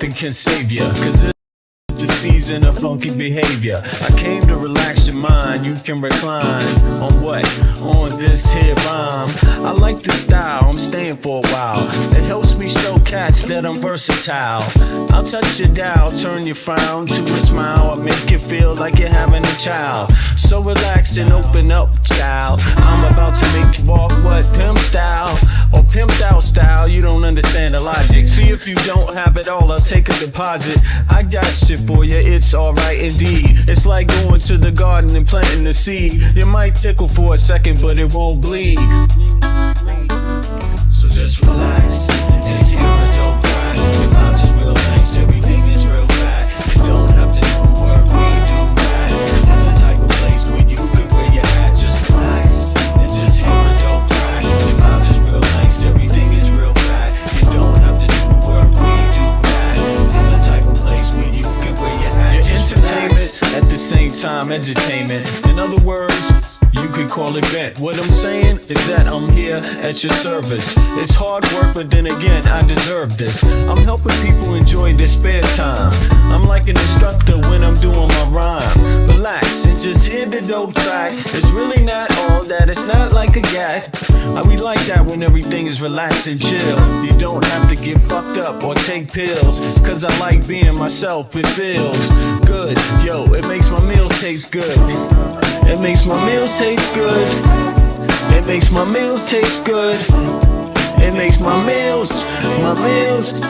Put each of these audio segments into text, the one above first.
nothing can save ya, cause it's the season of funky behavior. I came to relax your mind, you can recline. On what? On this here rhyme. I like the style, I'm staying for a while. It helps me show cats that I'm versatile. I'll touch your dial, turn your frown to a smile. I'll make you feel like you're having a child. So relax and open up, child. I'm about to make you walk what? Pimp style or pimped out style. You don't understand the logic. See, if you don't have it all, I'll take a deposit. I got shit for you, it's alright indeed. It's like going to the garden and planting the seed. You might tickle for a second, but it won't bleed. So just relax, just hear a dope cry. Your vibes is real nice, everything is real fat. You don't have to do work, we do that. It's the type of place where you can wear your hat. Just relax, and just hear a dope cry. Your vibes is real nice, everything is real fat. You don't have to do work, we do that. It's the type of place where you can wear your hat. Your entertainment, at the same time edutainment. In other words, you could call it bent. What I'm saying is that I'm here at your service. It's hard work, but then again, I deserve this. I'm helping people enjoy their spare time. I'm like an instructor when I'm doing my rhyme. Relax and just hear the dope track. It's really not all that, it's not like a gag. We like that when everything is relaxed and chill. You don't have to get fucked up or take pills, cause I like being myself, it feels good. Yo, it makes my meals taste good. It makes my meals taste good. It makes my meals taste good. It makes my meals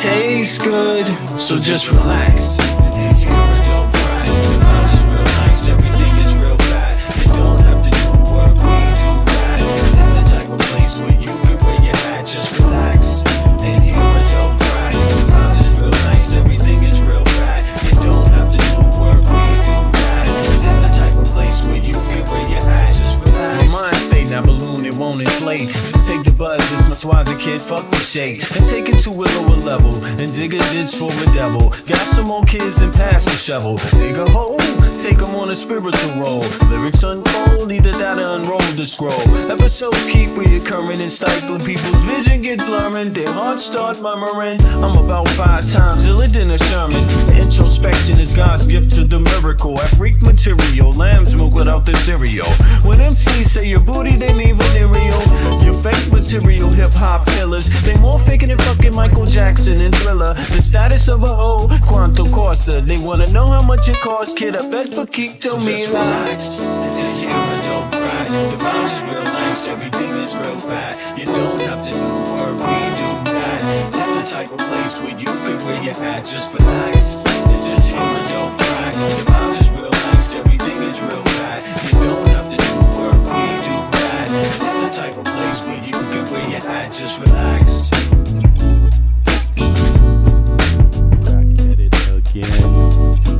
taste good. So just relax. And hear a dope track. The vibes is real nice, everything is real fat. You don't have to do work, we do that. It's the type of place where you can wear your hat. Just relax and hear a dope track. The vibes is real nice, everything is real fat. You don't have to do work, we do that. It's the type of place where you can wear your hat. Just relax. Your mind state, now balloon, it won't inflate. Just take the buzz, this much wiser kid, fuck the shake. And take it to a lower level, and dig a ditch for a devil. Got some more kids and pass the shovel. Dig a hole, take them on a spiritual roll. Lyrics unfold, either that or unroll the scroll. Episodes keep reoccurring and stifling. People's vision get blurring, their hearts start murmuring. I'm about 5 times iller than a Sherman. Introspection is God's gift to the miracle. I freak material, lamb's milk without the cereal. When MCs say your booty, they mean venereal. Your fake material hip-hop pillars, they more faking than fucking Michael Jackson and Thriller. The status of a hoe, Quanto Costa. They wanna know how much it costs, kid, I bet for keep to me. Just relax and just hear a dope crack. The vibes is real nice, everything is real fat. You don't have to do work, we do that. It's the type of place where you could wear your hat. Just relax and just hear a dope crack. The vibes is real nice, everything is real fat. You don't have to do work, we do that. It's the type of place where you could wear your hat. Just relax.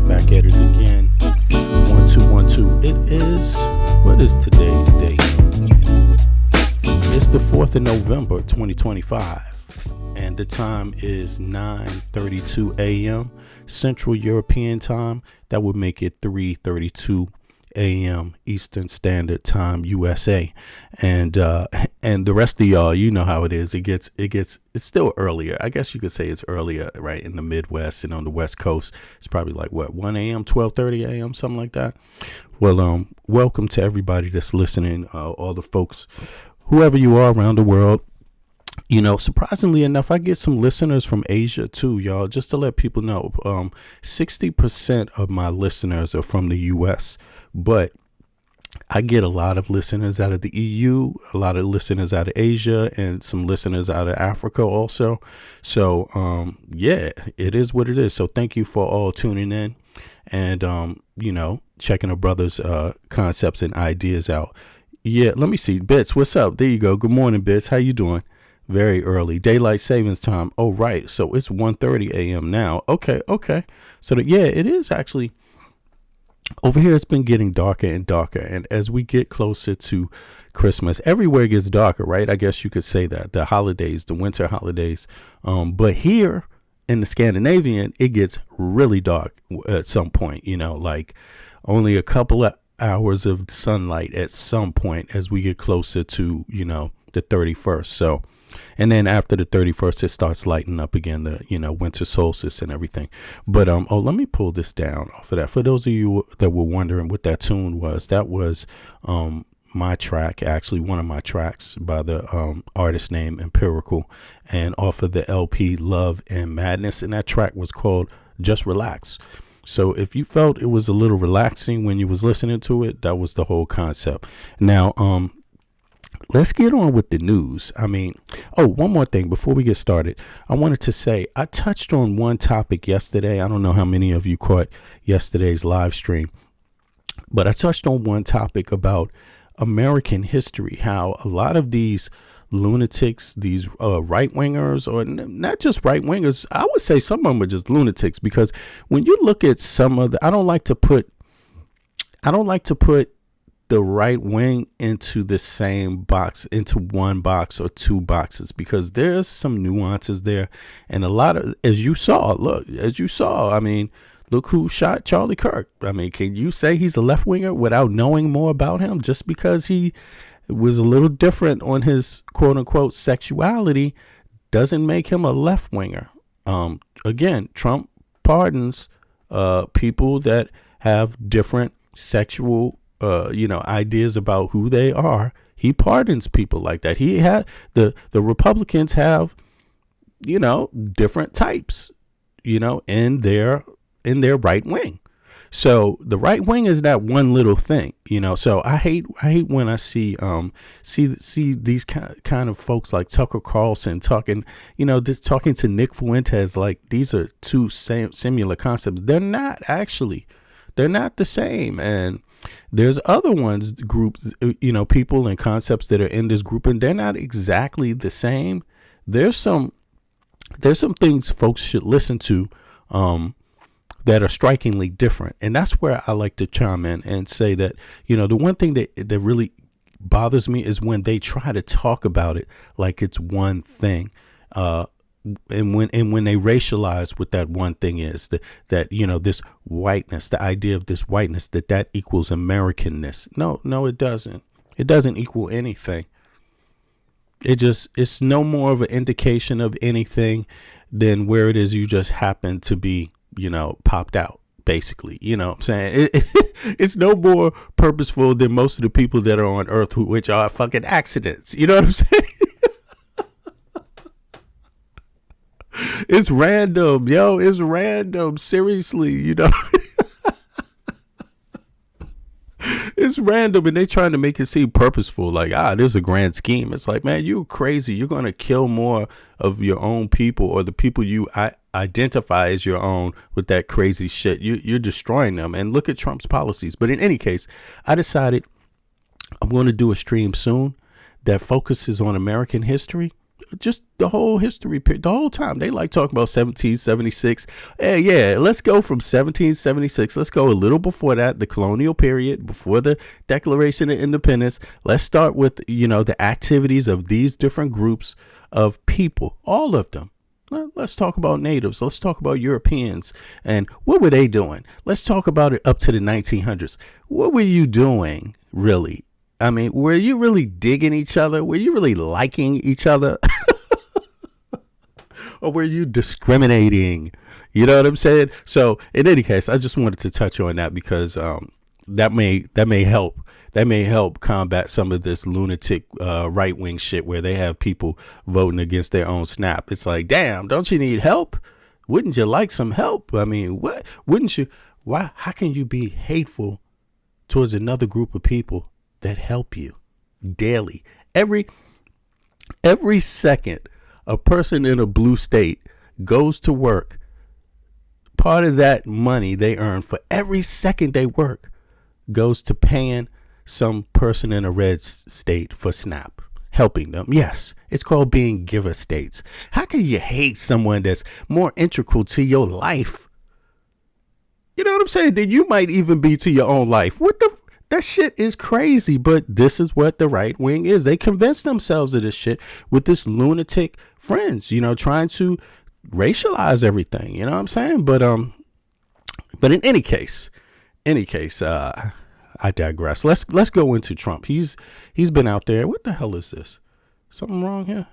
Back at it again. 1 2 1 2. It is, what is today's date? It's the 4th of November 2025, and the time is 9:32 a.m. Central European Time. That would make it 3:32 a.m. Eastern Standard Time, USA. And the rest of y'all, you know how it is. It's still earlier. I guess you could say it's earlier, right, in the Midwest, and on the West Coast it's probably like what, 1 a.m., 12:30 a.m., something like that. Well, welcome to everybody that's listening, all the folks, whoever you are around the world. You know, surprisingly enough, I get some listeners from Asia too, y'all. Just to let people know, 60% of my listeners are from the US, but I get a lot of listeners out of the EU, a lot of listeners out of Asia, and some listeners out of Africa also. So, yeah, it is what it is. So thank you for all tuning in and, you know, checking a brother's concepts and ideas out. Yeah, let me see. Bits, what's up? There you go. Good morning, Bits. How you doing? Very early. Daylight savings time. Oh, right. So it's 1:30 a.m. now. Okay. So, yeah, it is actually. Over here, it's been getting darker and darker. And as we get closer to Christmas, everywhere gets darker, right? I guess you could say that. The holidays, the winter holidays. But here in the Scandinavian, it gets really dark at some point, you know, like only a couple of hours of sunlight at some point as we get closer to, you know, the 31st. So And then after the 31st, it starts lighting up again, the, winter solstice and everything. But, let me pull this down off of that. For those of you that were wondering what that tune was, that was, my track, actually one of my tracks by the, artist named Empirical, and off of the LP Love and Madness. And that track was called Just Relax. So if you felt it was a little relaxing when you was listening to it, that was the whole concept. Now, let's get on with the news. I mean, one more thing before we get started. I wanted to say I touched on one topic yesterday. I don't know how many of you caught yesterday's live stream, but I touched on one topic about American history, how a lot of these lunatics, these right wingers, or not just right wingers, I would say some of them are just lunatics, because when you look at some of the, I don't like to put the right wing into the same box, into one box or two boxes, because there's some nuances there. And a lot of, as you saw, I mean, look who shot Charlie Kirk. I mean, can you say he's a left winger without knowing more about him? Just because he was a little different on his quote unquote sexuality doesn't make him a left winger. Again, Trump pardons people that have different sexual ideas about who they are. He pardons people like that. He had the Republicans have, different types, in their right wing. So the right wing is that one little thing, so I hate when I see these kind of folks like Tucker Carlson talking, talking to Nick Fuentes, like these are two similar concepts. They're not the same. And there's other groups, people and concepts that are in this group, and they're not exactly the same. There's some things folks should listen to, that are strikingly different. And that's where I like to chime in and say that, the one thing that really bothers me is when they try to talk about it like it's one thing. And when they racialize what that one thing is, that this whiteness, the idea of this whiteness, that equals Americanness. No, it doesn't. It doesn't equal anything. It's no more of an indication of anything than where it is you just happen to be, popped out, basically. What I'm saying? It's no more purposeful than most of the people that are on Earth, which are fucking accidents. You know what I'm saying? It's random, yo. It's random. Seriously, It's random, and they trying to make it seem purposeful, like, there's a grand scheme. It's like, man, you're crazy. You're going to kill more of your own people, or the people you identify as your own, with that crazy shit. You're destroying them. And look at Trump's policies. But in any case, I decided I'm going to do a stream soon that focuses on American history. Just the whole history period, the whole time. They like talking about 1776. Hey, yeah, let's go from 1776. Let's go a little before that, the colonial period, before the Declaration of Independence. Let's start with, the activities of these different groups of people, all of them. Let's talk about natives. Let's talk about Europeans. And what were they doing? Let's talk about it up to the 1900s. What were you doing, really? I mean, were you really digging each other? Were you really liking each other? Or were you discriminating? You know what I'm saying? So in any case, I just wanted to touch on that because that may help combat some of this lunatic right wing shit where they have people voting against their own snap. It's like, damn, don't you need help? Wouldn't you like some help? I mean, what wouldn't you? Why? How can you be hateful towards another group of people that help you daily? Every second a person in a blue state goes to work, part of that money they earn for every second they work goes to paying some person in a red state for SNAP, helping them. Yes, it's called being giver states. How can you hate someone that's more integral to your life? You know what I'm saying? Then you might even be to your own life. That shit is crazy, but this is what the right wing is. They convince themselves of this shit with this lunatic friends, trying to racialize everything. You know what I'm saying? But in any case, I digress. Let's go into Trump. He's been out there. What the hell is this? Something wrong here?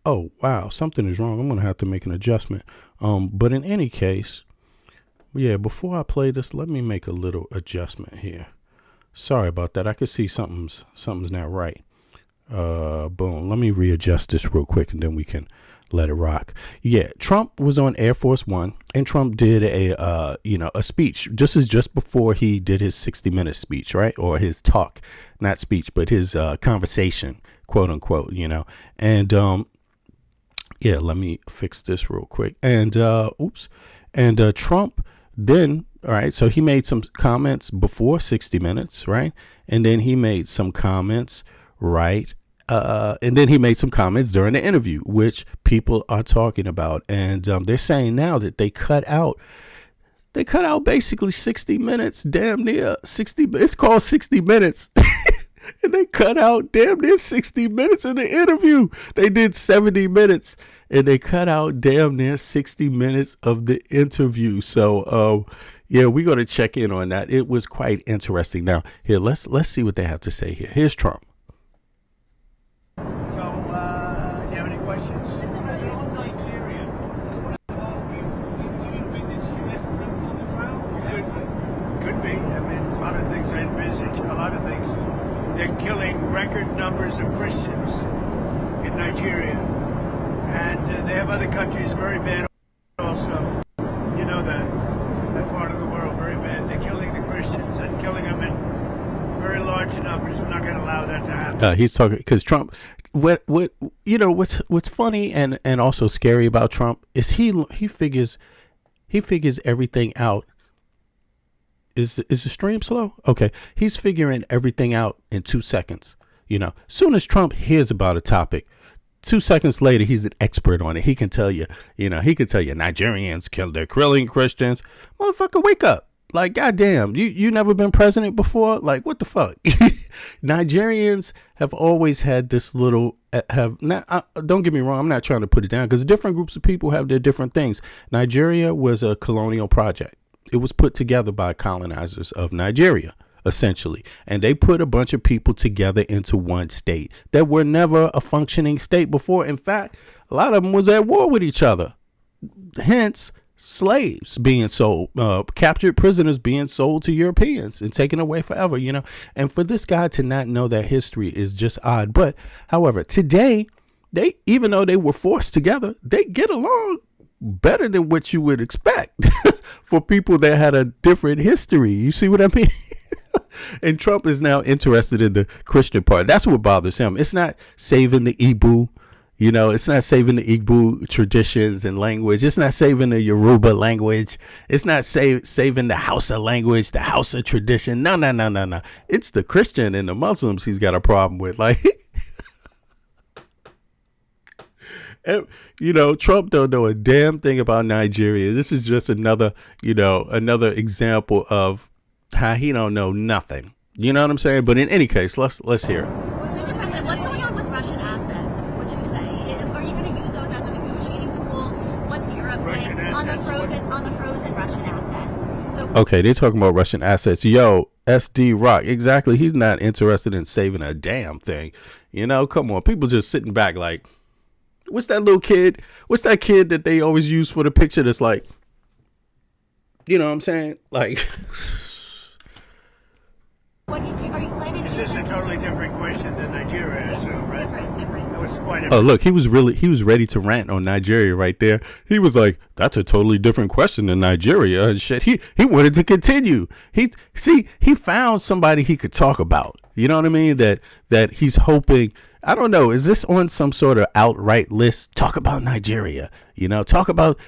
Oh, wow, something is wrong. I'm going to have to make an adjustment. But in any case, yeah, before I play this, let me make a little adjustment here. Sorry about that. I could see something's not right. Boom. Let me readjust this real quick and then we can let it rock. Yeah, Trump was on Air Force One and Trump did a speech. Just before he did his 60-minute speech, right? Or his talk, not speech, but his conversation, quote unquote, and yeah, let me fix this real quick. And Trump then, all right, so he made some comments before 60 minutes, right? And then he made some comments, right? And then he made some comments during the interview, which people are talking about. And they're saying now that they cut out basically 60 minutes, damn near 60. It's called 60 minutes. And they cut out damn near 60 minutes in the interview. They did 70 minutes and they cut out damn near 60 minutes of the interview. So, yeah, we're going to check in on that. It was quite interesting. Now, here, let's see what they have to say here. Here's Trump. So, do you have any questions? On Nigeria, I wanted to ask you, do you envisage US boots on the ground? Could be. I mean, a lot of things I envisage, a lot of things. They're killing record numbers of Christians in Nigeria. And they have other countries very bad also. You know that part of the world, very bad. They're killing the Christians and killing them in very large numbers. We're not going to allow that to happen. He's talking because Trump, what's funny and also scary about Trump is he figures everything out. Is the stream slow? Okay. He's figuring everything out in 2 seconds. Soon as Trump hears about a topic, 2 seconds later, he's an expert on it. He can tell you, Nigerians they're killing Christians. Motherfucker, wake up. Like, goddamn, you never been president before? Like, what the fuck? Nigerians have always had this little, don't get me wrong, I'm not trying to put it down because different groups of people have their different things. Nigeria was a colonial project. It was put together by colonizers of Nigeria, essentially. And they put a bunch of people together into one state that were never a functioning state before. In fact, a lot of them was at war with each other. Hence, slaves being sold, captured prisoners being sold to Europeans and taken away forever, And for this guy to not know that history is just odd. But, however, today, even though they were forced together, they get along better than what you would expect for people that had a different history. You see what I mean? And Trump is now interested in the Christian part. That's what bothers him. It's not saving the Igbo, it's not saving the Igbo traditions and language. It's not saving the Yoruba language. It's not saving the Hausa language, the Hausa tradition. No. It's the Christian and the Muslims he's got a problem with. Like, Trump don't know a damn thing about Nigeria. This is just another example of how he don't know nothing. You know what I'm saying? But in any case, let's hear it. Mr. President, what's going on with Russian assets, would you say? Are you going to use those as a negotiating tool? What's Europe saying on the frozen Russian assets? Okay, they're talking about Russian assets. Yo, SD Rock, exactly. He's not interested in saving a damn thing. Come on. People just sitting back like, what's that little kid? What's that kid that they always use for the picture that's like, you know what I'm saying? Like, are you planning to? Is this a totally different question than Nigeria? Yes, right? different. That was quite oh, look, he was ready to rant on Nigeria right there. He was like, that's a totally different question than Nigeria and shit. He wanted to continue. He found somebody he could talk about. You know what I mean? That he's hoping. I don't know. Is this on some sort of outright list? Talk about Nigeria. Talk about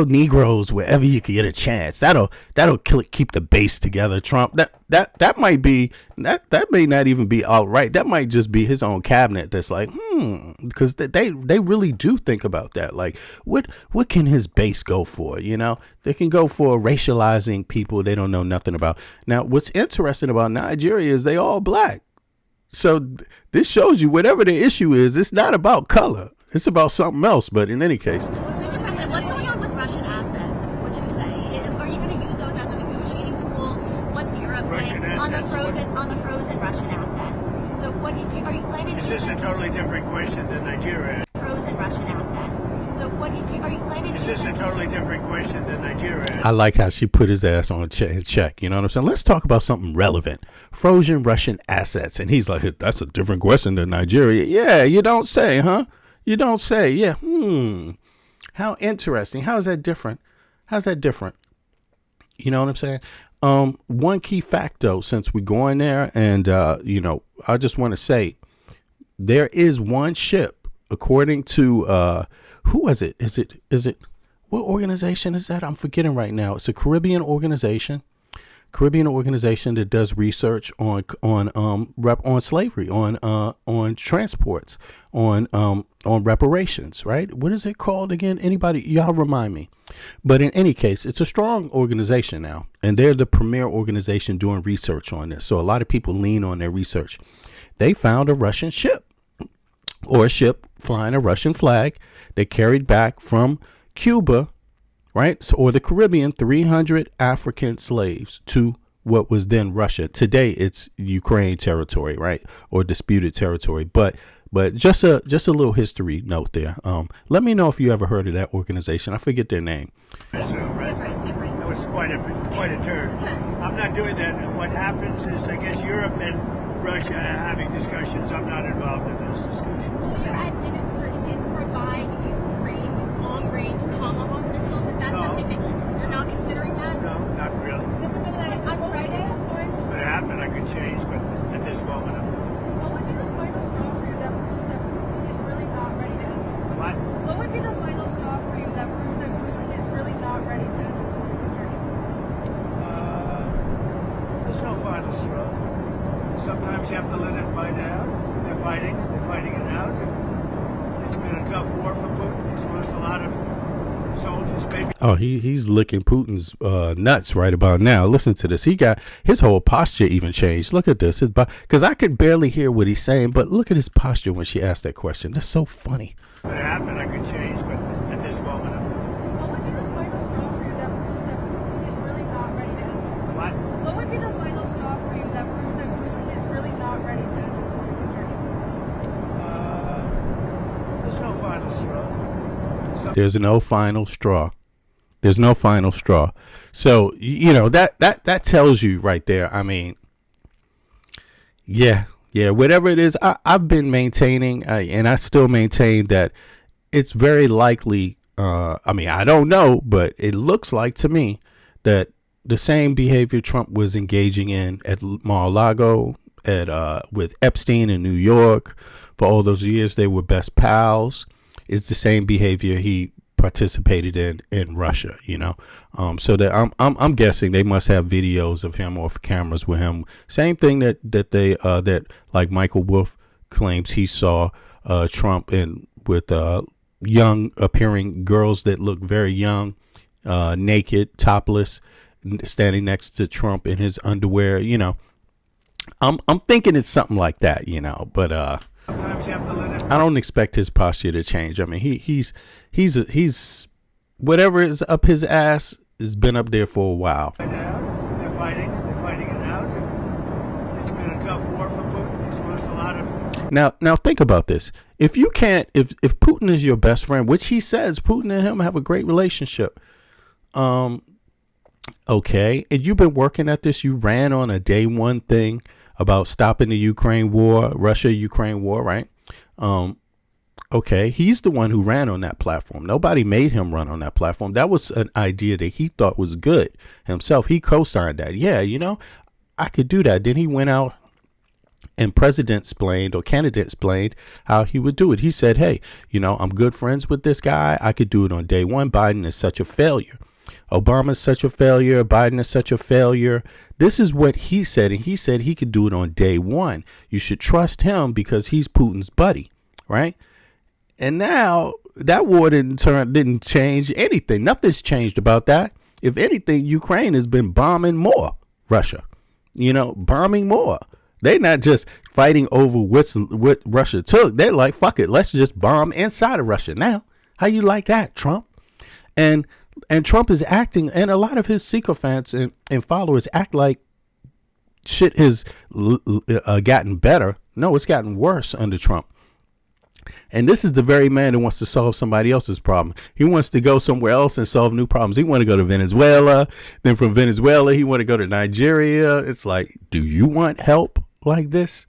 Negroes wherever you can get a chance. That'll keep the base together. Trump. That might be that may not even be outright. That might just be his own cabinet. That's like, because they really do think about that. Like, what can his base go for? They can go for racializing people they don't know nothing about. Now, what's interesting about Nigeria is they all black. So this shows you whatever the issue is, it's not about color. It's about something else. But in any case. Mr. President, what's going on with Russian assets, would you say? Are you going to use those as a negotiating tool? What's Europe saying on the frozen Russian assets? So are you planning to? Is this a totally different question than Nigeria? Frozen Russian are you planning to Is use this a it? totally different question than Nigeria? I like how she put his ass on check. You know what I'm saying? Let's talk about something relevant. Frozen Russian assets. And he's like, that's a different question than Nigeria. Yeah, you don't say, huh? You don't say. Yeah. How interesting. How is that different? How's that different? You know what I'm saying? One key fact, though, since we're going there, and, I just want to say there is one ship, according to, who was it? Is it, what organization is that? I'm forgetting right now. It's a Caribbean organization that does research on slavery, on transports, on reparations, right? What is it called again? Anybody? Y'all remind me. But in any case, it's a strong organization now, and they're the premier organization doing research on this. So a lot of people lean on their research. They found a Russian ship, or a ship flying a Russian flag. They carried back from Cuba, right? So, or the Caribbean, 300 African slaves to what was then Russia. Today, it's Ukraine territory, right? Or disputed territory. But just a little history note there. Let me know if you ever heard of that organization. I forget their name. Different. It was quite a turn. I'm not doing that. What happens is, I guess, Europe and Russia are having discussions. I'm not involved in those discussions. Will your administration provide Ukraine with long-range Tomahawk missiles? Is that No. something that you're not considering that? No, not really. Is it that is on Friday? If it happened, I could change, but at this moment, I'm not. What would be the final straw for you that proves that Putin is really not ready to end the war? What? What would be the final straw for you that proves that Putin is really not ready to end this war in Ukraine? There's no final straw. Sometimes you have to let it fight out. They're fighting it out. It's been a tough war for Putin. He's lost a lot of soldiers, maybe. Oh, he's licking Putin's nuts right about now. Listen to this. He got his whole posture even changed. Look at this. Because I could barely hear what he's saying, but look at his posture when she asked that question. That's so funny. If it happened, I could change, but at this moment, I'm not. What would be the final straw for you that proves that Putin is really not ready to end the war? What? What would be the final straw for you that proves that Putin is really not ready to end this war in Ukraine? There's no final straw. There's no final straw. There's no final straw. So, that tells you right there. I mean, yeah, whatever it is, I've been maintaining, and I still maintain that it's very likely. I don't know, but it looks like to me that the same behavior Trump was engaging in at Mar-a-Lago, with Epstein in New York, for all those years they were best pals, is the same behavior he participated in Russia, so that I'm guessing they must have videos of him or cameras with him. Same thing that like Michael Wolff claims he saw Trump with young appearing girls that look very young, naked, topless, standing next to Trump in his underwear. I'm thinking it's something like that, but Sometimes you have to let it I don't expect his posture to change. I mean, he's whatever is up his ass has been up there for a while. fight out. They're fighting it out. It's been a tough war for Putin. He's lost a lot of. Now think about this. If Putin is your best friend, which he says Putin and him have a great relationship, okay, and you've been working at this, you ran on a day one thing about stopping the Russia-Ukraine war, right? Okay, he's the one who ran on that platform. Nobody made him run on that platform. That was an idea that he thought was good himself. He co-signed that. Yeah, I could do that. Then he went out and candidate explained how he would do it. He said, hey, I'm good friends with this guy. I could do it on day one. Biden is such a failure. Obama's such a failure. Biden is such a failure. This is what he said. And he said he could do it on day one. You should trust him because he's Putin's buddy, right? And now that war didn't change anything. Nothing's changed about that. If anything, Ukraine has been bombing more Russia, bombing more. They're not just fighting over what Russia took. They're like, fuck it, let's just bomb inside of Russia now. How you like that, Trump? And Trump is acting, and a lot of his sycophants and followers act like shit has gotten better. No, it's gotten worse under Trump. And this is the very man who wants to solve somebody else's problem. He wants to go somewhere else and solve new problems. He want to go to Venezuela. Then from Venezuela, he want to go to Nigeria. It's like, do you want help like this?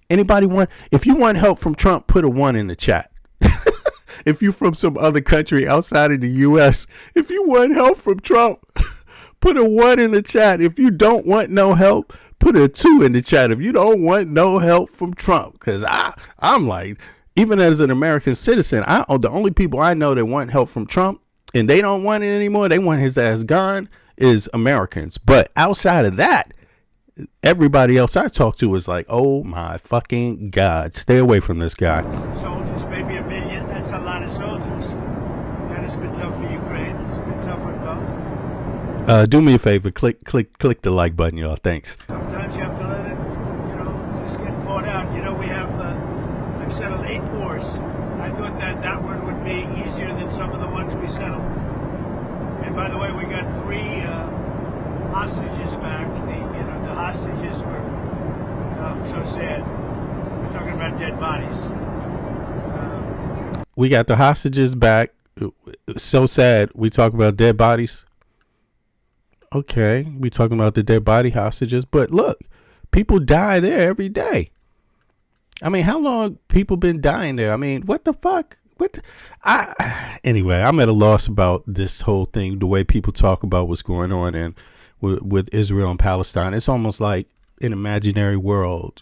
Anybody want? If you want help from Trump, put a 1 in the chat. If you from some other country outside of the U.S., if you want help from Trump, put a 1 in the chat. If you don't want no help, put a 2 in the chat. If you don't want no help from Trump, because I'm like, even as an American citizen, the only people I know that want help from Trump and they don't want it anymore, they want his ass gone, is Americans. But outside of that, everybody else I talk to is like, oh my fucking God, stay away from this guy. Soldiers, maybe 1 million. That's a lot of soldiers. And it's been tough for Ukraine. It's been tough for both. Do me a favor, click the like button, y'all. Thanks. Sometimes you have to let it, just get bought out. We have, I've settled 8 wars. I thought that one would be easier than some of the ones we settled. And by the way, we got 3 hostages back. The hostages were so sad. We're talking about dead bodies. We got the hostages back. So sad. We talk about dead bodies. Okay, we talking about the dead body hostages, but look, people die there every day. I mean, how long people been dying there? I mean, what the fuck? Anyway, I'm at a loss about this whole thing. The way people talk about what's going on and with Israel and Palestine, it's almost like an imaginary world.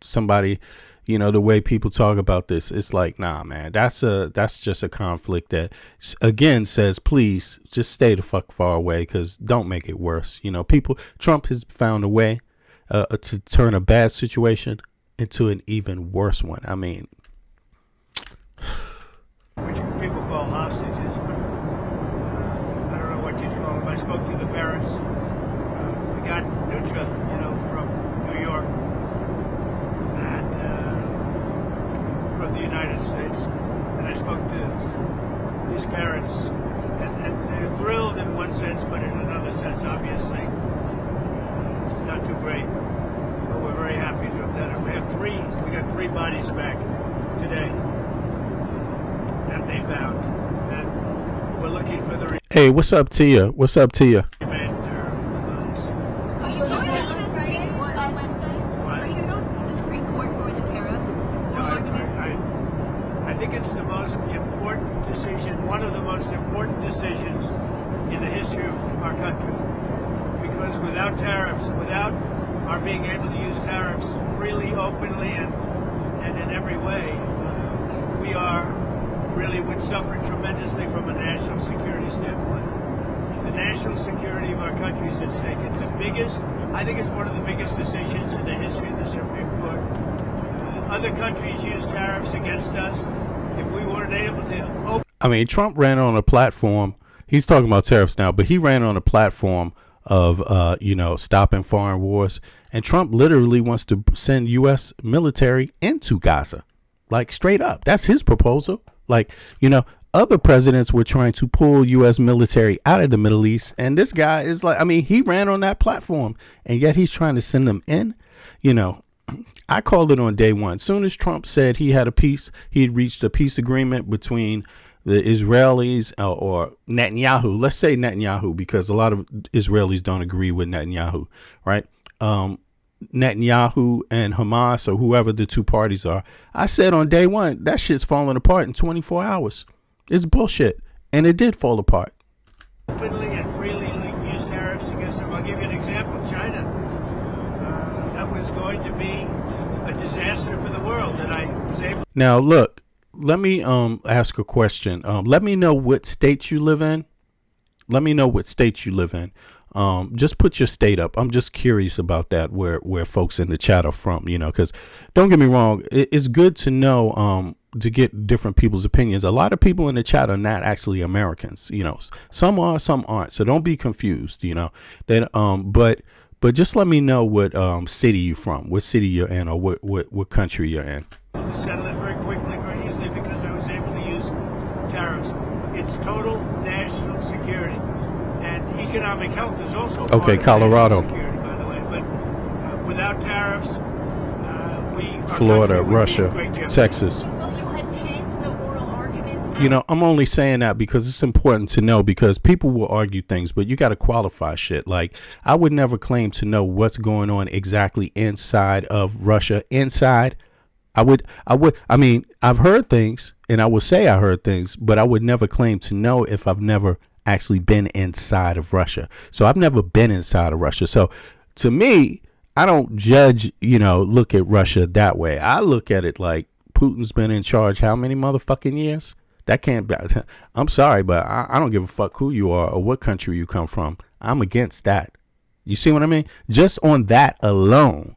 Somebody, the way people talk about this, it's like, nah, man, that's just a conflict that again says, please just stay the fuck far away, because don't make it worse. Trump has found a way to turn a bad situation into an even worse one. I mean, which people call hostages, but I don't know what you'd call them. I spoke to the parents. We got Nutra, from New York and from the United States, and I spoke to his parents, and they're thrilled in one sense, but in another sense, obviously, it's not too great. But we're very happy to have done it. We got 3 bodies back today that they found, and we're looking for the hey, what's up to you? remainder of the bodies. Are you going to the Supreme Court on Wednesday? Are you going to go to the Supreme Court for the tariffs? I think it's the most important decision, one of the most important decisions in the history of our country. Because without tariffs, without our being able to use tariffs freely, openly, and in every way, we would suffer tremendously from a national security standpoint. The national security of our country is at stake. I think it's one of the biggest decisions in the history of the Supreme Court. Other countries use tariffs against us. If we weren't able to I mean, Trump ran on a platform. He's talking about tariffs now, but he ran on a platform of, stopping foreign wars. And Trump literally wants to send U.S. military into Gaza, like straight up. That's his proposal. Like, other presidents were trying to pull U.S. military out of the Middle East. And this guy is like, I mean, he ran on that platform and yet he's trying to send them in. I called it on day one. As soon as Trump said he had he'd reached a peace agreement between the Israelis or Netanyahu. Let's say Netanyahu, because a lot of Israelis don't agree with Netanyahu, right? Netanyahu and Hamas, or whoever the two parties are. I said on day one, that shit's falling apart in 24 hours. It's bullshit. And it did fall apart. openly and freely use tariffs against them. I'll give you an example. China. That was going to be a disaster for the world, and I was able. Now, look, let me ask a question. Let me know what state you live in. Just put your state up. I'm just curious about that, where folks in the chat are from, because don't get me wrong. It's good to know to get different people's opinions. A lot of people in the chat are not actually Americans. Some are, some aren't. So don't be confused, but just let me know what city you're from, what city you're in, or what country you're in. To settle it very quickly, very easily, because I was able to use tariffs. It's total national security. And economic health is also part of Colorado, national security, by the way. But without tariffs, Florida, Russia, Texas. Will you You know, I'm only saying that because it's important to know, because people will argue things, but you got to qualify shit. Like, I would never claim to know what's going on exactly inside of Russia. Inside, I mean, I've heard things, and I will say I heard things, but I would never claim to know if I've never actually been inside of Russia. So I've never been inside of Russia. So to me, I don't judge, look at Russia that way. I look at it like Putin's been in charge how many motherfucking years? That can't be. I'm sorry, but I don't give a fuck who you are or what country you come from. I'm against that. You see what I mean? Just on that alone,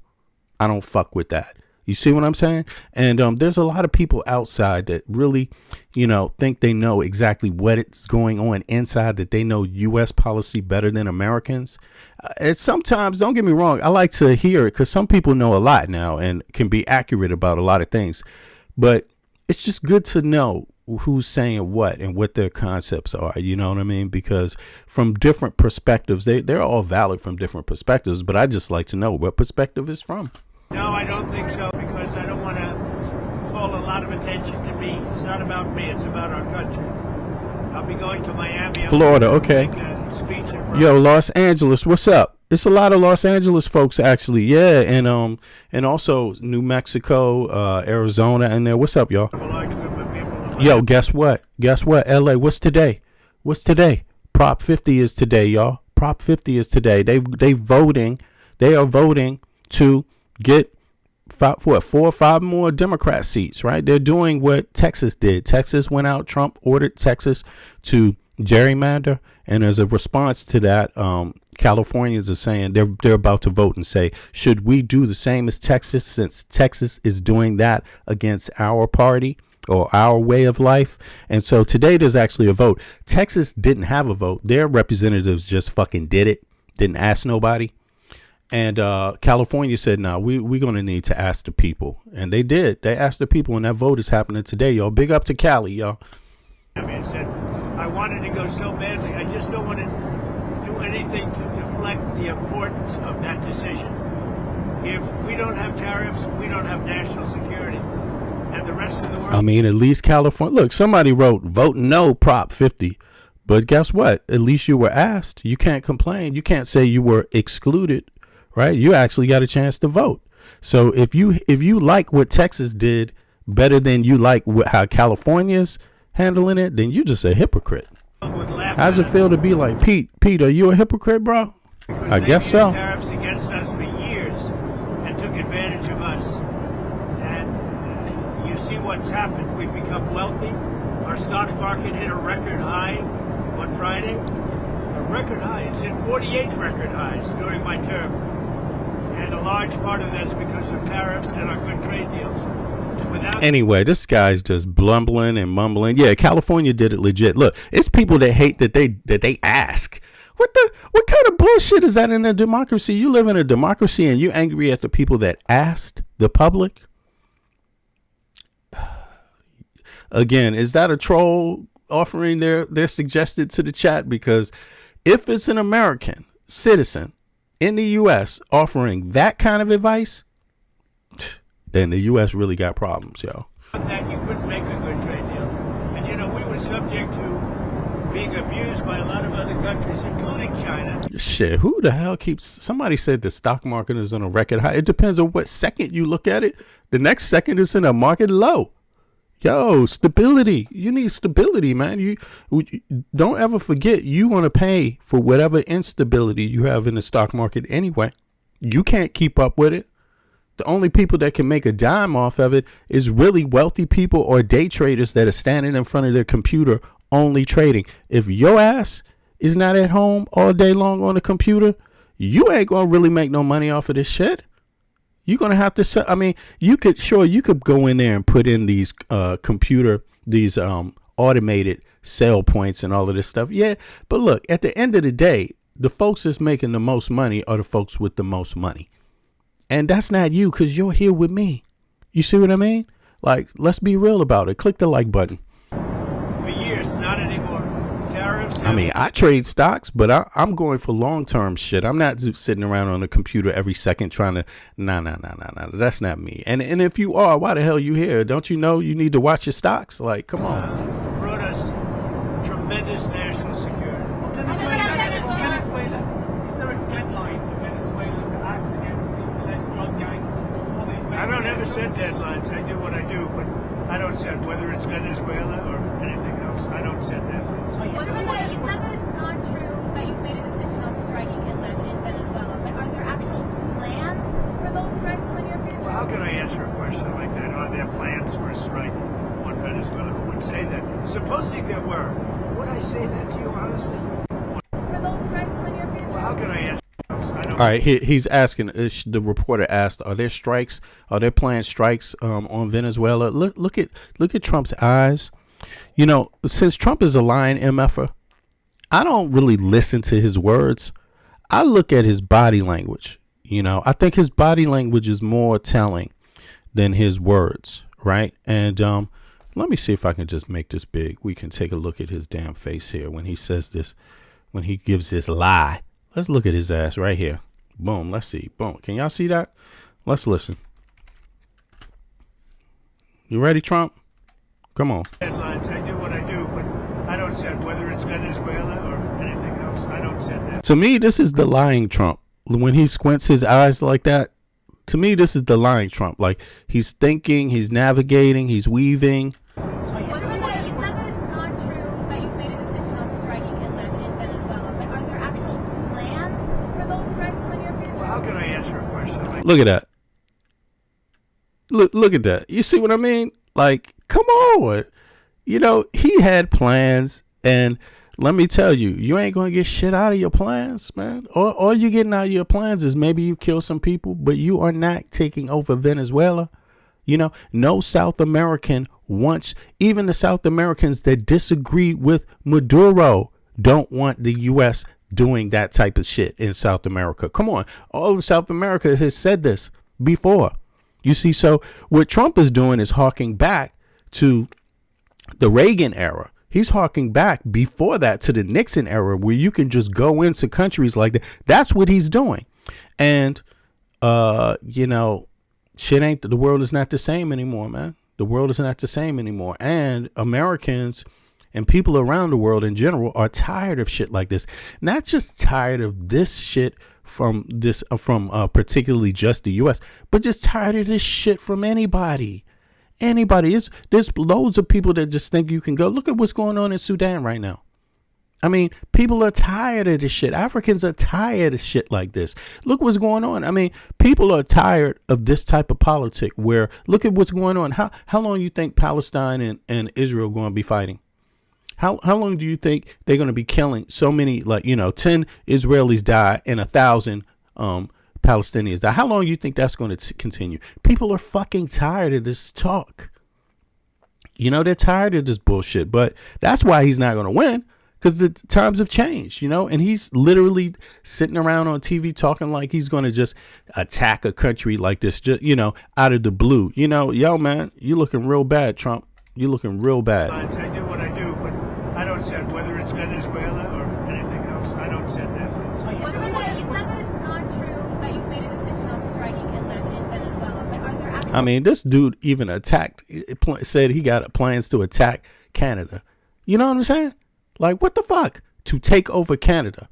I don't fuck with that. You see what I'm saying? And there's a lot of people outside that really, think they know exactly what is going on inside, that they know U.S. policy better than Americans. And sometimes, don't get me wrong, I like to hear it because some people know a lot now and can be accurate about a lot of things. But it's just good to know who's saying what and what their concepts are. You know what I mean? Because from different perspectives, they're all valid from different perspectives. But I just like to know what perspective is from. No, I don't think so, because I don't want to call a lot of attention to me. It's not about me, it's about our country. I'll be going to Miami. Florida, okay. Make a speech in Yo, Los Angeles, what's up? It's a lot of Los Angeles folks, actually. Yeah, and also New Mexico, Arizona, and there. What's up, y'all? a large group of people. Yo, guess what? LA, what's today? Prop 50 is today, y'all. Prop 50 is today. They are voting to get 4 or 5 more Democrat seats, right? They're doing what Texas did. Texas went out. Trump ordered Texas to gerrymander, and as a response to that, Californians are saying they're about to vote and say, should we do the same as Texas, since Texas is doing that against our party or our way of life? And so today there's actually a vote. Texas didn't have a vote. Their representatives just fucking did it. Didn't ask nobody. And California said, no, we're going to need to ask the people. And they did. They asked the people, and that vote is happening today, y'all. Big up to Cali, y'all. I mean, said I wanted to go so badly. I just don't want to do anything to deflect the importance of that decision. If we don't have tariffs, we don't have national security. And the rest of the world. I mean, at least California. Look, somebody wrote vote no Prop 50. But guess what? At least you were asked. You can't complain. You can't say you were excluded. Right? You actually got a chance to vote. So if you like what Texas did better than you like how California's handling it, then you're just a hypocrite. How's it feel to be like Pete? Are you a hypocrite, bro? I guess so. Tariffs against us for years and took advantage of us. And you see what's happened. We've become wealthy. Our stock market hit a record high on Friday. A record high. It's hit 48 record highs during my term. And a large part of that's because of tariffs and our good trade deals. Anyway, this guy's just blumbling and mumbling. Yeah, California did it legit. Look, it's people that hate that they ask. What kind of bullshit is that in a democracy? You live in a democracy and you're angry at the people that asked the public? Again, is that a troll offering their suggested to the chat? Because if it's an American citizen in the U.S. offering that kind of advice, then the U.S. really got problems, yo. That you couldn't make a good trade deal. And, we were subject to being abused by a lot of other countries, including China. Shit, who the hell somebody said the stock market is on a record high. It depends on what second you look at it. The next second is in a market low. Yo, stability. You need stability, man. You don't ever forget you want to pay for whatever instability you have in the stock market anyway. You can't keep up with it. The only people that can make a dime off of it is really wealthy people or day traders that are standing in front of their computer only trading. If your ass is not at home all day long on the computer, you ain't going to really make no money off of this shit. You're going to have to, I mean, you could go in there and put in these automated sell points and all of this stuff. Yeah. But look, at the end of the day, the folks that's making the most money are the folks with the most money. And that's not you, because you're here with me. You see what I mean? Like, let's be real about it. Click the like button. For years, not anymore. Tariffs. I mean, I trade stocks, but I'm going for long-term shit. I'm not sitting around on the computer every second trying to, nah. That's not me. And if you are, why the hell you here? Don't you know you need to watch your stocks? Like, come on. tremendous national security. Venezuela, is there a deadline for Venezuela to act against these alleged drug gangs before they face? I don't ever set deadlines. I do what I do, but I don't set whether it's Venezuela or anything else. I don't set deadlines. You said that it's not true that you've made a decision on striking in Venezuela, but are there actual plans for those strikes in the near future? Well, how can I answer a question like that? Are there plans for a strike on Venezuela? Who would say that? Supposing there were, would I say that to you honestly? For those strikes in the near future? Well, how can I answer? All right, he's asking. The reporter asked, "Are there strikes? Are there planned strikes on Venezuela?" Look at Trump's eyes. You know, since Trump is a lying mf'er, I don't really listen to his words. I look at his body language. You know, I think his body language is more telling than his words, right? And let me see if I can just make this big. We can take a look at his damn face here when he says this, when he gives this lie. Let's look at his ass right here. Boom. Let's see. Boom. Can y'all see that? Let's listen. You ready, Trump? Come on. Deadlines. I do what I do, but I don't set whether it's Venezuela or anything else. I don't set that. To me, this is the lying Trump. When he squints his eyes like that, to me, this is the lying Trump. Like, he's thinking, he's navigating, he's weaving. You said that it's not true that you've made a decision on striking in Venezuela, but are there actual plans for those strikes in the near future? Well, how can I answer a question like that? Look at that. Look at that. You see what I mean? Like, come on. You know, he had plans, and let me tell you, you ain't going to get shit out of your plans, man. All you getting out of your plans is maybe you kill some people, but you are not taking over Venezuela. You know, no South American wants, even the South Americans that disagree with Maduro don't want the U.S. doing that type of shit in South America. Come on. All of South America has said this before. You see, so what Trump is doing is harking back to the Reagan era. He's harking back before that to the Nixon era, where you can just go into countries like that. That's what he's doing. And, you know, the world is not the same anymore, man. The world is not the same anymore. And Americans and people around the world in general are tired of shit like this. Not just tired of this shit from particularly just the U.S., but just tired of this shit from anybody. There's loads of people that just think you can go. Look at what's going on in Sudan right now. I mean, people are tired of this shit. Africans are tired of shit like this. Look what's going on. I mean, people are tired of this type of politic where, look at what's going on. How long do you think Palestine and Israel are going to be fighting? How long do you think they're going to be killing so many, 10 Israelis die and 1,000 Palestinians die? How long do you think that's going to continue? People are fucking tired of this talk. You know, they're tired of this bullshit, but that's why he's not going to win, because the times have changed, you know, and he's literally sitting around on TV talking like he's going to just attack a country like this, just, you know, out of the blue. You know, yo, man, you looking real bad, Trump. You looking real bad. I do what I do, but I don't set whether it's Venezuela or anything else. I don't set that. You said that it's not true that you've made a decision on striking in Venezuela, but are there actual... I mean, this dude even said he got plans to attack Canada. You know what I'm saying? Like, what the fuck? To take over Canada.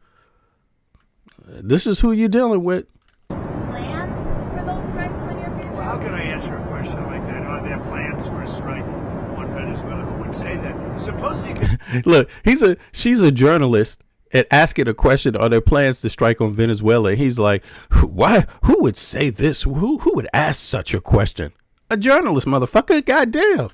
This is who you're dealing with. Plans for those strikes in the near future? Well, how can I answer a question like that? Are there plans for a strike on Venezuela? Who would say that? Supposing... Look, she's a journalist and asking a question, are there plans to strike on Venezuela? And he's like, why? Who would say this? Who would ask such a question? A journalist, motherfucker. Goddamn.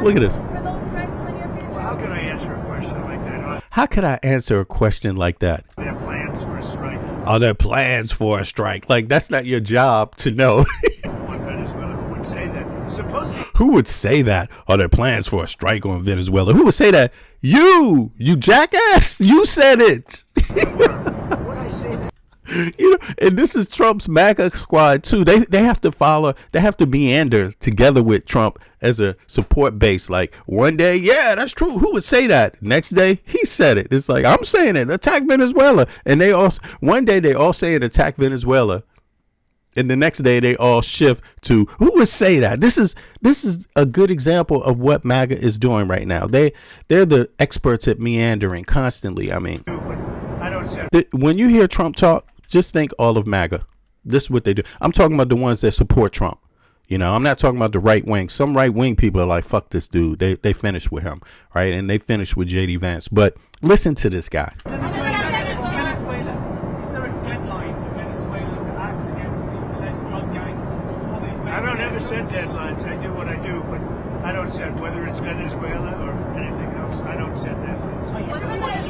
Look at this. How can I answer a question like that? How could I answer a question like that? Are there plans for a strike? Are there plans for a strike? Like, that's not your job to know. On Venezuela, who would say that? Supposing... Who would say that? Are there plans for a strike on Venezuela? Who would say that? You jackass. You said it. Would I say that? You know, and this is Trump's MAGA squad too. They have to meander together with Trump as a support base. Like, one day, yeah, that's true. Who would say that? Next day, he said it. It's like, I'm saying it. Attack Venezuela. And one day they all say it, attack Venezuela. And the next day they all shift to who would say that? This is a good example of what MAGA is doing right now. They're the experts at meandering constantly. I mean, I don't say when you hear Trump talk, just think all of MAGA. This is what they do. I'm talking about the ones that support Trump. You know, I'm not talking about the right wing. Some right wing people are like, fuck this dude. They finished with him, right? And they finished with JD Vance. But listen to this guy. Venezuela, is there a deadline for Venezuela to act against these alleged drug gangs before they I don't ever set deadlines. I do what I do, but I don't set whether it's Venezuela or anything else. I don't set deadlines. You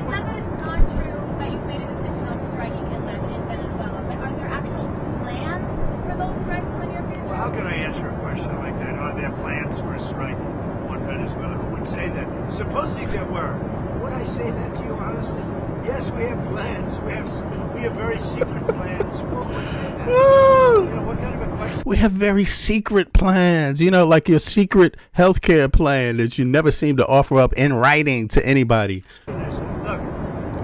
said that it's not true that you've made a decision on striking in Venezuela, but are there actual plans for those strikes in the near future? Well, how can I answer a question like that? Are there plans for a strike on Venezuela? Who would say that? Supposing there were, would I say that to you honestly? Yes, we have plans. We have very secret plans. Who would say that? You know, what kind of a question? We have very secret plans, you know, like your secret healthcare plan that you never seem to offer up in writing to anybody. Look,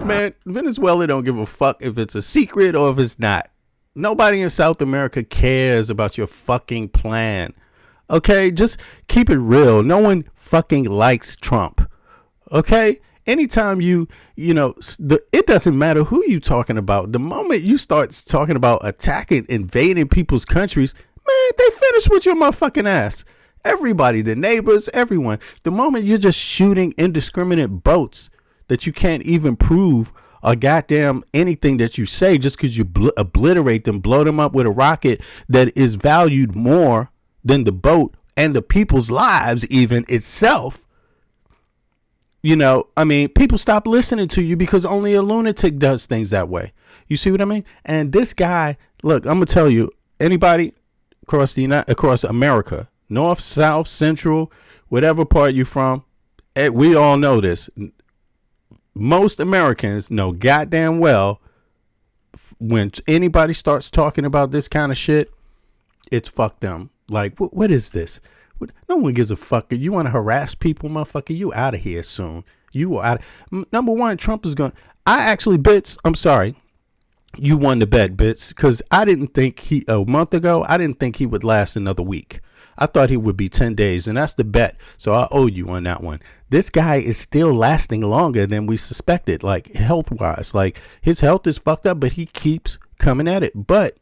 Man, Venezuela don't give a fuck if it's a secret or if it's not. Nobody in South America cares about your fucking plan. Okay, just keep it real. No one fucking likes Trump. Okay? Anytime it doesn't matter who you talking about. The moment you start talking about attacking, invading people's countries, man, they finish with your motherfucking ass. Everybody, the neighbors, everyone. The moment you're just shooting indiscriminate boats that you can't even prove or goddamn anything that you say just because you obliterate them, blow them up with a rocket that is valued more than the boat and the people's lives even itself. You know, I mean, people stop listening to you because only a lunatic does things that way. You see what I mean? And this guy, look, I'm going to tell you, anybody across America, North, South, Central, whatever part you're from, we all know this. Most Americans know goddamn well when anybody starts talking about this kind of shit, it's fuck them. Like, what is this? No one gives a fuck. You want to harass people, motherfucker? You out of here soon. You are out. Number one, Trump is going. Bits. I'm sorry. You won the bet, Bits, because I didn't think a month ago, I didn't think he would last another week. I thought he would be 10 days, and that's the bet. So I owe you on that one. This guy is still lasting longer than we suspected, like health-wise. Like, his health is fucked up, but he keeps coming at it. But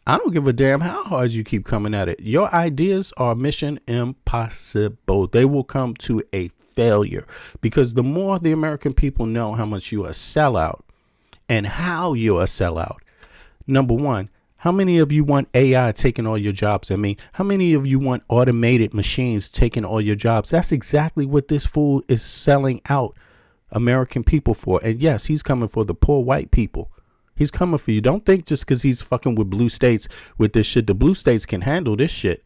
I don't give a damn how hard you keep coming at it. Your ideas are mission impossible. They will come to a failure because the more the American people know how much you are a sellout and how you're a sellout. Number one, how many of you want AI taking all your jobs? I mean, how many of you want automated machines taking all your jobs? That's exactly what this fool is selling out American people for. And yes, he's coming for the poor white people. He's coming for you. Don't think just because he's fucking with blue states with this shit. The blue states can handle this shit.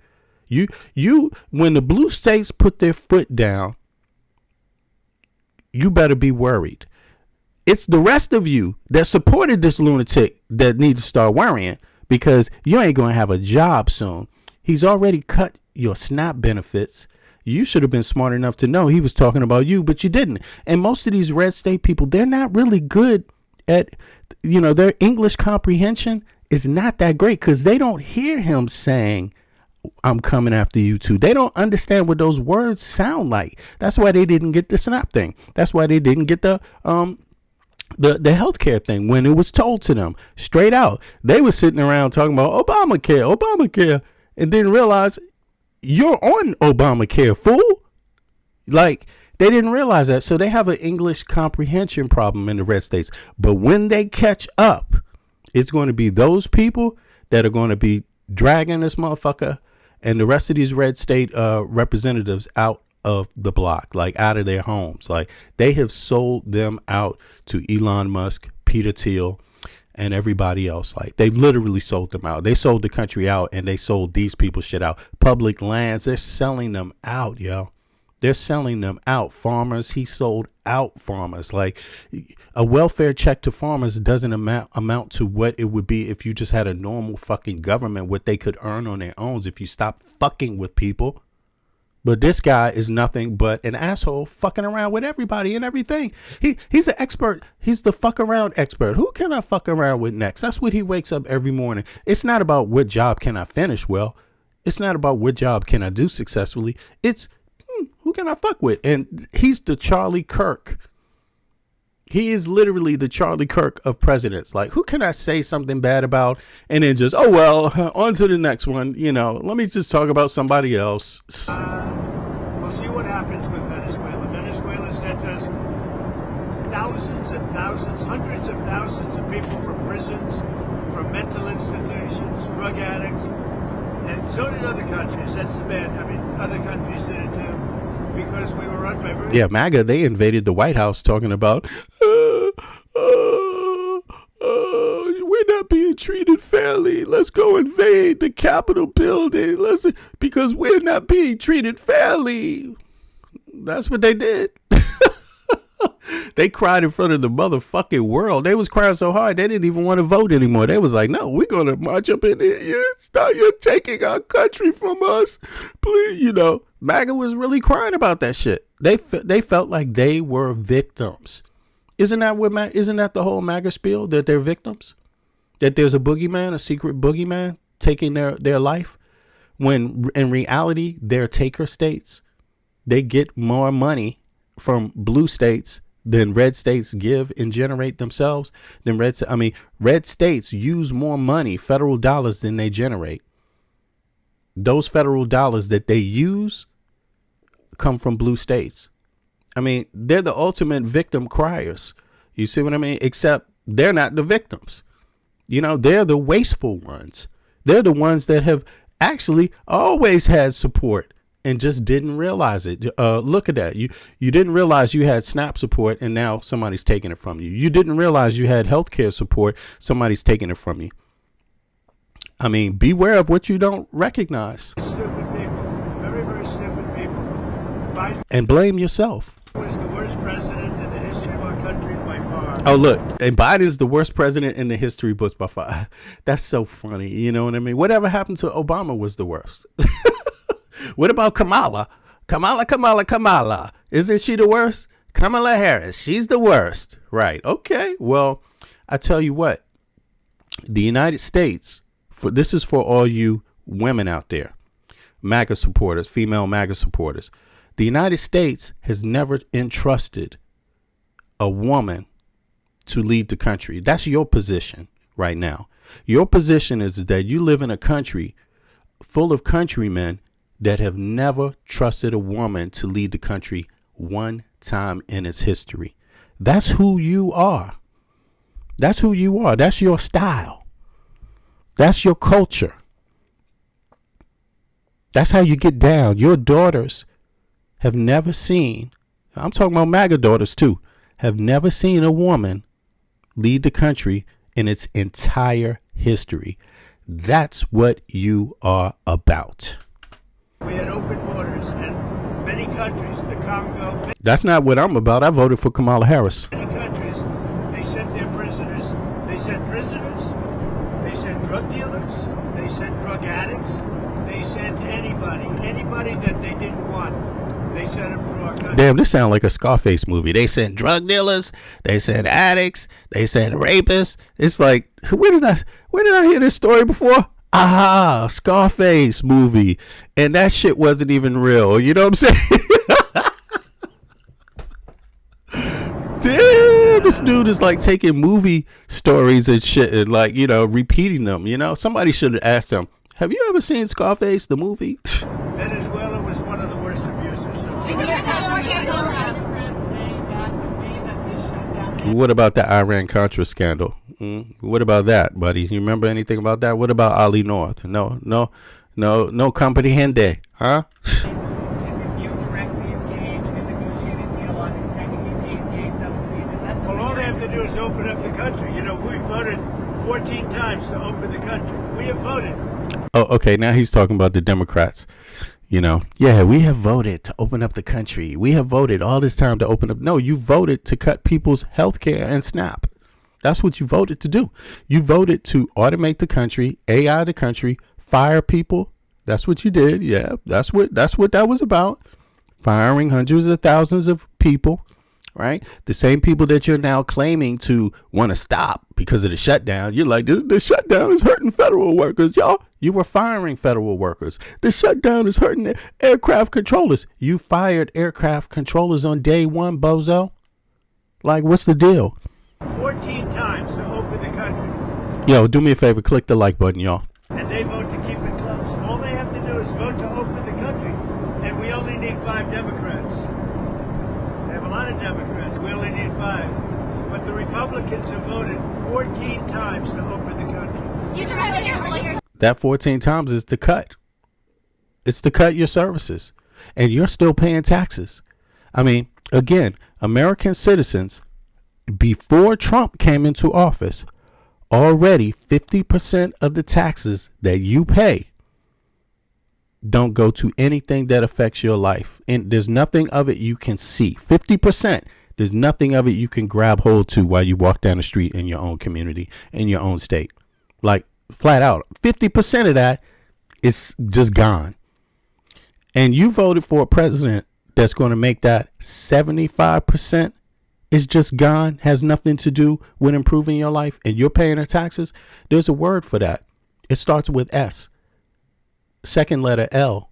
When the blue states put their foot down, you better be worried. It's the rest of you that supported this lunatic that need to start worrying because you ain't going to have a job soon. He's already cut your SNAP benefits. You should have been smart enough to know he was talking about you, but you didn't. And most of these red state people, they're not really good at, their English comprehension is not that great because they don't hear him saying, I'm coming after you too. They don't understand what those words sound like. That's why they didn't get the SNAP thing. That's why they didn't get the healthcare thing when it was told to them straight out. They were sitting around talking about Obamacare, and didn't realize you're on Obamacare, fool. Like, they didn't realize that. So they have an English comprehension problem in the red states. But when they catch up, it's going to be those people that are going to be dragging this motherfucker and the rest of these red state representatives out of the block, like out of their homes. Like, they have sold them out to Elon Musk, Peter Thiel, and everybody else. Like, they've literally sold them out. They sold the country out and they sold these people shit out. Public lands, they're selling them out, yo. They're selling them out. Farmers, he sold out farmers. Like, a welfare check to farmers doesn't amount to what it would be if you just had a normal fucking government, what they could earn on their own if you stop fucking with people. But this guy is nothing but an asshole fucking around with everybody and everything. He's an expert. He's the fuck around expert. Who can I fuck around with next? That's what he wakes up every morning. It's not about what job can I finish well. It's not about what job can I do successfully. It's who can I fuck with? And he's the Charlie Kirk. He is literally the Charlie Kirk of presidents. Like, who can I say something bad about and then just, oh, well, on to the next one. You know, let me just talk about somebody else. We'll see what happens with Venezuela. Venezuela sent us thousands and thousands, hundreds of thousands of people from prisons, from mental institutions, drug addicts, and so did other countries. That's the bad. I mean, other countries did it too. Because we were run by very... Yeah, MAGA, they invaded the White House talking about, we're not being treated fairly. Let's go invade the Capitol building. Because we're not being treated fairly. That's what they did. They cried in front of the motherfucking world. They was crying so hard they didn't even want to vote anymore. They was like, no, we're going to march up in here. You're taking our country from us. Please, you know. MAGA was really crying about that shit. They felt like they were victims. Isn't that the whole MAGA spiel, that they're victims? That there's a boogeyman, a secret boogeyman taking their life? When in reality, they're taker states. They get more money from blue states than red states give and generate themselves. Red states use more money, federal dollars, than they generate. Those federal dollars that they use come from blue states. I mean, they're the ultimate victim criers. You see what I mean? Except they're not the victims. You know, they're the wasteful ones. They're the ones that have actually always had support and just didn't realize it. Look at that. You didn't realize you had SNAP support and now somebody's taking it from you. You didn't realize you had healthcare support. Somebody's taking it from you. I mean, beware of what you don't recognize. Stupid people. Very, very stupid people. Biden And blame yourself. was the worst president in the history of our country by far. Oh, look, and Biden's the worst president in the history books by far. That's so funny. You know what I mean? Whatever happened to Obama was the worst. What about Kamala? Kamala. Isn't she the worst? Kamala Harris. She's the worst. Right. Okay. Well, I tell you what, the United States, this is for all you women out there, MAGA supporters, female MAGA supporters. The United States has never entrusted a woman to lead the country. That's your position right now. Your position is that you live in a country full of countrymen that have never trusted a woman to lead the country one time in its history. That's who you are. That's who you are. That's your style. That's your culture. That's how you get down. Your daughters have never seen, I'm talking about MAGA daughters too, have never seen a woman lead the country in its entire history. That's what you are about. We had open borders and many countries, the Congo, That's not what I'm about. I voted for Kamala Harris. many countries, they sent their prisoners. They sent prisoners. They sent drug dealers. They sent drug addicts. They sent anybody that they didn't want. They sent them through our country. Damn, this sounds like a Scarface movie. They sent drug dealers, they sent addicts, they sent rapists. It's like, where did I hear this story before? Ah, Scarface movie. And that shit wasn't even real. You know what I'm saying? Damn, this dude is like taking movie stories and shit and like, you know, repeating them. You know, somebody should have asked him, have you ever seen Scarface, the movie? Venezuela was one of the worst abusers. What about the Iran-Contra scandal? What about that, buddy? You remember anything about that? What about Ali North? No comprehende, huh? If you directly engage in negotiating a deal on extending these ACA subsidies, that's Well, all they have to do is open up the country. You know, we voted 14 times to open the country. We have voted. Oh, okay. Now he's talking about the Democrats. You know, yeah, we have voted to open up the country. We have voted all this time to open up. No, you voted to cut people's health care and SNAP. That's what you voted to do. You voted to automate the country, AI the country, fire people, That's what you did. Yeah, that's what that was about. Firing hundreds of thousands of people, right? The same people that you're now claiming to want to stop because of the shutdown. You're like, the shutdown is hurting federal workers, y'all. You were firing federal workers. The shutdown is hurting the aircraft controllers. You fired aircraft controllers on day one, bozo. Like, what's the deal? 14 times to open the country. Yo, do me a favor, click the like button, y'all. And they vote to keep it closed. All they have to do is vote to open the country. And we only need 5 Democrats. They have a lot of Democrats. We only need 5. But the Republicans have voted 14 times to open the country. You directed your lawyers. That 14 times is to cut. It's to cut your services. And you're still paying taxes. I mean, again, American citizens, before Trump came into office, already 50% of the taxes that you pay don't go to anything that affects your life. And there's nothing of it you can see. 50%. There's nothing of it you can grab hold to while you walk down the street in your own community, in your own state. Like, flat out, 50% of that is just gone. And you voted for a president that's going to make that 75% is just gone, has nothing to do with improving your life, and you're paying the taxes. There's a word for that. It starts with S. Second letter L.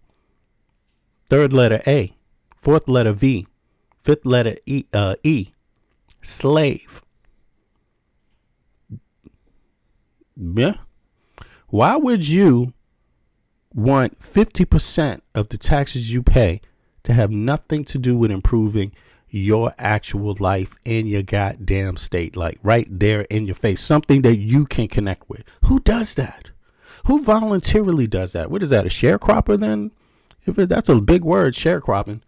Third letter A. Fourth letter V. Fifth letter E. Slave. Yeah. Why would you want 50% of the taxes you pay to have nothing to do with improving your actual life in your goddamn state, like right there in your face, something that you can connect with? Who does that? Who voluntarily does that? What is that, a sharecropper then? That's a big word, sharecropping.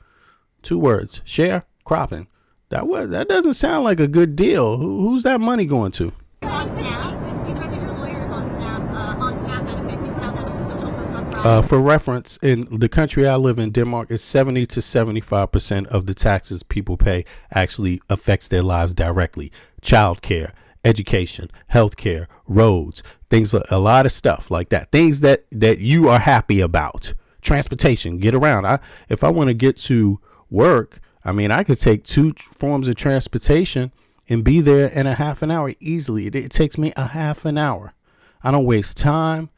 2 words, sharecropping. That doesn't sound like a good deal. Who's that money going to? On Snap. You directed your lawyers on Snap benefits. You put out that True Social post on Friday. For reference, in the country I live in, Denmark, is 70 to 75% of the taxes people pay actually affects their lives directly. Childcare, education, healthcare, roads, things, a lot of stuff like that. Things that you are happy about. Transportation, get around. If I want to get to work, I mean, I could take 2 forms of transportation and be there in a half an hour easily. It takes me a half an hour. I don't waste time.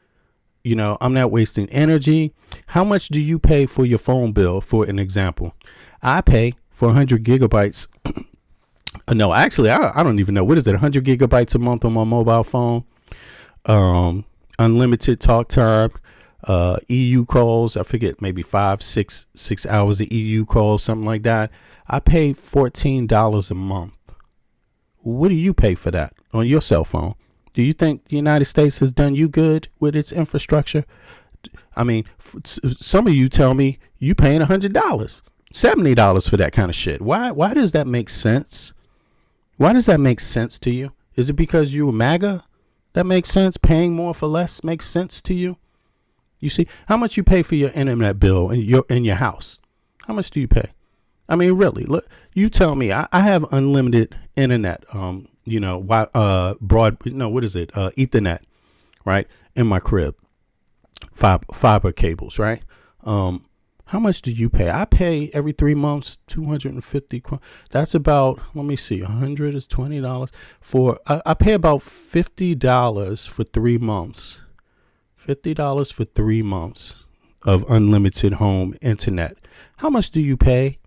You know, I'm not wasting energy. How much do you pay for your phone bill, for an example? I pay for 100 gigabytes. No, actually, I don't even know. What is it? 100 gigabytes a month on my mobile phone. Unlimited talk time. EU calls. I forget, maybe 6 hours of EU calls, something like that. I pay $14 a month. What do you pay for that on your cell phone? Do you think the United States has done you good with its infrastructure? I mean, some of you tell me you paying $100, $70 for that kind of shit. Why does that make sense? Why does that make sense to you? Is it because you're MAGA? That makes sense. Paying more for less makes sense to you. You see how much you pay for your internet bill in your house. How much do you pay? I mean, really, look, you tell me. I have unlimited internet. Ethernet, right, in my crib. Fiber cables, right? How much do you pay? I pay every 3 months, 250. That's about, let me see, 100 is $20 for. I pay about $50 for 3 months. $50 for 3 months of unlimited home internet. How much do you pay?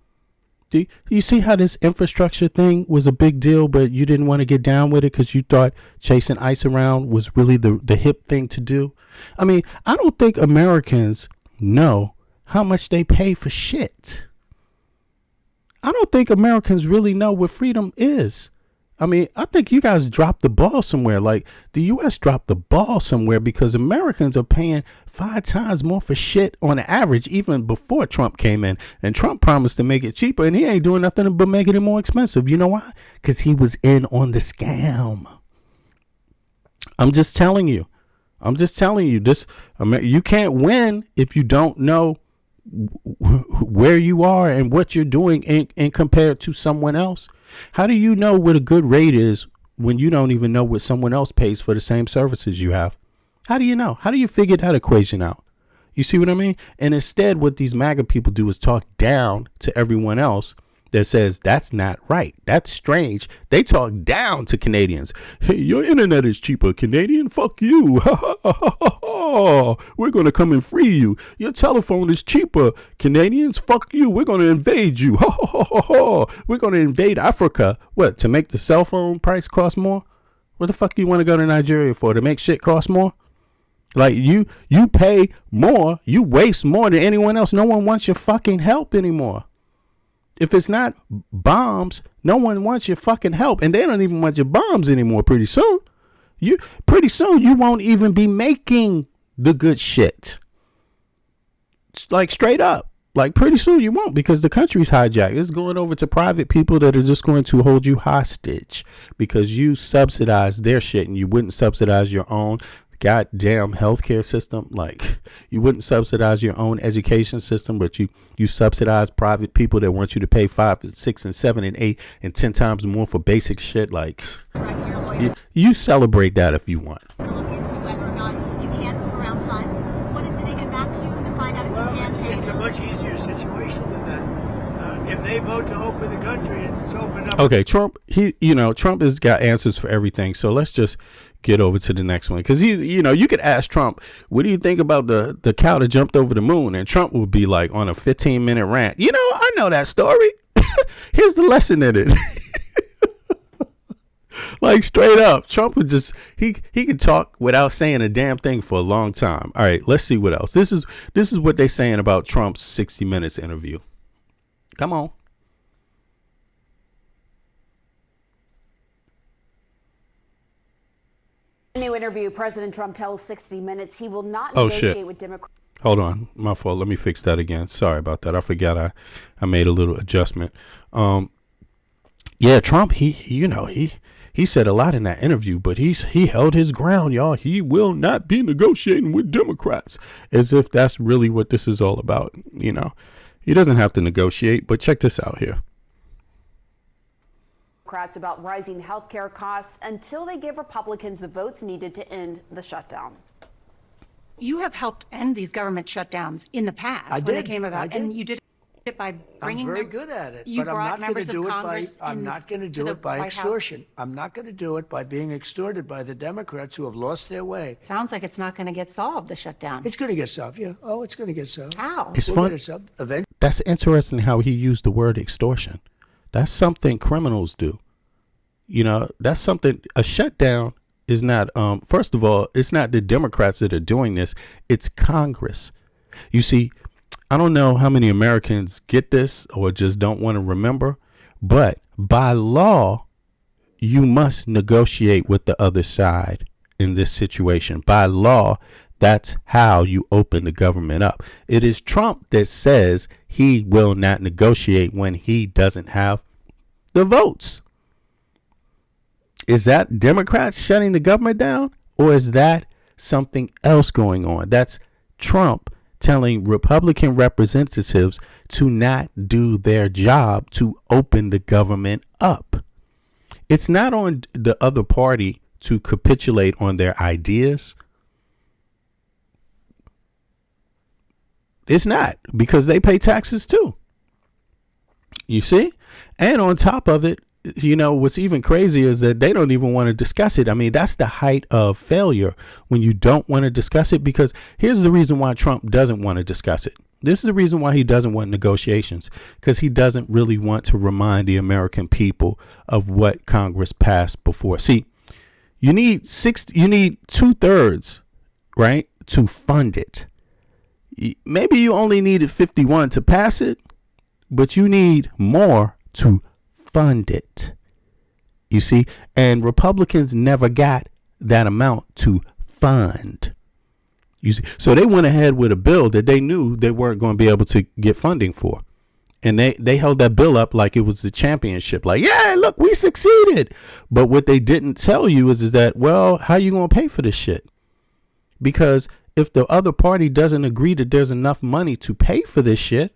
Do you see how this infrastructure thing was a big deal, but you didn't want to get down with it because you thought chasing ICE around was really the hip thing to do? I mean, I don't think Americans know how much they pay for shit. I don't think Americans really know what freedom is. I mean, I think you guys dropped the ball somewhere. Like, the U.S. dropped the ball somewhere because Americans are paying 5 times more for shit on average, even before Trump came in. And Trump promised to make it cheaper, and he ain't doing nothing but making it more expensive. You know why? Because he was in on the scam. I'm just telling you. This. You can't win if you don't know where you are and what you're doing and compared to someone else. How do you know what a good rate is when you don't even know what someone else pays for the same services you have? How do you know? How do you figure that equation out? You see what I mean? And instead, what these MAGA people do is talk down to everyone else that says that's not right. That's strange. They talk down to Canadians. Hey, your internet is cheaper, Canadian. Fuck you. We're going to come and free you. Your telephone is cheaper, Canadians. Fuck you. We're going to invade you. We're going to invade Africa. What, to make the cell phone price cost more? What the fuck do you want to go to Nigeria for? To make shit cost more? Like you pay more. You waste more than anyone else. No one wants your fucking help anymore. If it's not bombs, no one wants your fucking help, and they don't even want your bombs anymore. Pretty soon you won't even be making the good shit. Like straight up, like pretty soon you won't, because the country's hijacked. It's going over to private people that are just going to hold you hostage because you subsidize their shit and you wouldn't subsidize your own goddamn healthcare system. Like you wouldn't subsidize your own education system, but you subsidize private people that want you to pay 5 and 6 and 7 and 8 and 10 times more for basic shit. Like you celebrate that if you want. To look into whether or not you can move around funds. Did they get back to you to find out if you can pay? It's a much easier situation than that. If they vote to open the country and it's open up. Okay, Trump has got answers for everything. So let's just get over to the next one, because you could ask Trump, what do you think about the cow that jumped over the moon? And Trump would be like on a 15-minute rant. I know that story. Here's the lesson in it. Like straight up, Trump would just he could talk without saying a damn thing for a long time. All right, let's see what else. This is what they're saying about Trump's 60 Minutes interview. Come on. New interview, President Trump tells 60 Minutes he will not negotiate with Democrats. Hold on, my fault. Let me fix that again. Sorry about that. I forgot I made a little adjustment. Yeah, Trump, he said a lot in that interview, but he held his ground, y'all. He will not be negotiating with Democrats, as if that's really what this is all about. He doesn't have to negotiate, but check this out here. Democrats about rising health care costs until they give Republicans the votes needed to end the shutdown. You have helped end these government shutdowns in the past when they came about, and you did it by bringing I'm very them. good at it, You but I'm brought not going members to of do it by. Congress I'm not going to do it by extortion. I'm not going to do it by being extorted by the Democrats who have lost their way. Sounds like it's not going to get solved, the shutdown. It's going to get solved. Yeah. Oh, it's going to get solved. How? It's We'll fun. get it solved eventually. That's interesting how he used the word extortion. That's something criminals do. That's something. A shutdown is not, first of all, it's not the Democrats that are doing this. It's Congress. You see, I don't know how many Americans get this or just don't want to remember, but by law, you must negotiate with the other side in this situation. By law, that's how you open the government up. It is Trump that says he will not negotiate when he doesn't have the votes. Is that Democrats shutting the government down, or is that something else going on? That's Trump telling Republican representatives to not do their job to open the government up. It's not on the other party to capitulate on their ideas. It's not, because they pay taxes too. You see? And on top of it, what's even crazier is that they don't even want to discuss it. I mean, that's the height of failure, when you don't want to discuss it, because here's the reason why Trump doesn't want to discuss it. This is the reason why he doesn't want negotiations, because he doesn't really want to remind the American people of what Congress passed before. See, you need 2/3, right, to fund it. Maybe you only needed 51 to pass it, but you need more to fund it. You see, and Republicans never got that amount to fund. You see, so they went ahead with a bill that they knew they weren't going to be able to get funding for. And they held that bill up like it was the championship. Like, yeah, look, we succeeded. But what they didn't tell you is that, well, how you going to pay for this shit? Because if the other party doesn't agree that there's enough money to pay for this shit,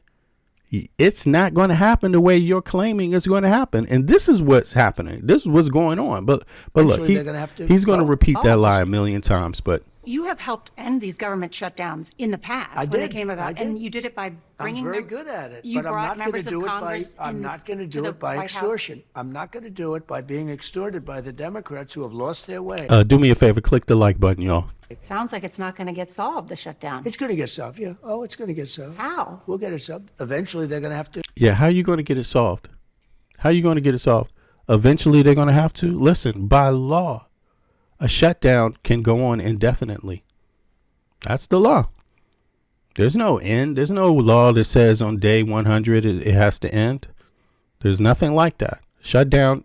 it's not going to happen the way you're claiming it's going to happen. And this is what's happening. This is what's going on. But look, he's going to repeat that lie a million times. But You have helped end these government shutdowns in the past I when they did. came I about, did. and you did it by bringing. I'm very mem- good at it, You but I'm brought not going to members of do it by. Congress I'm not going to do it by White House. extortion. I'm not going to do it by being extorted by the Democrats who have lost their way. Do me a favor, click the like button, y'all. Sounds like it's not going to get solved, the shutdown. It's going to get solved. Yeah. Oh, it's going to get solved. How? We'll get it solved. Eventually, they're going to have to. Yeah, how are you going to get it solved? How are you going to get it solved? Eventually, they're going to have to. Listen, by law, a shutdown can go on indefinitely. That's the law. There's no end. There's no law that says on day 100 it has to end. There's nothing like that. Shutdown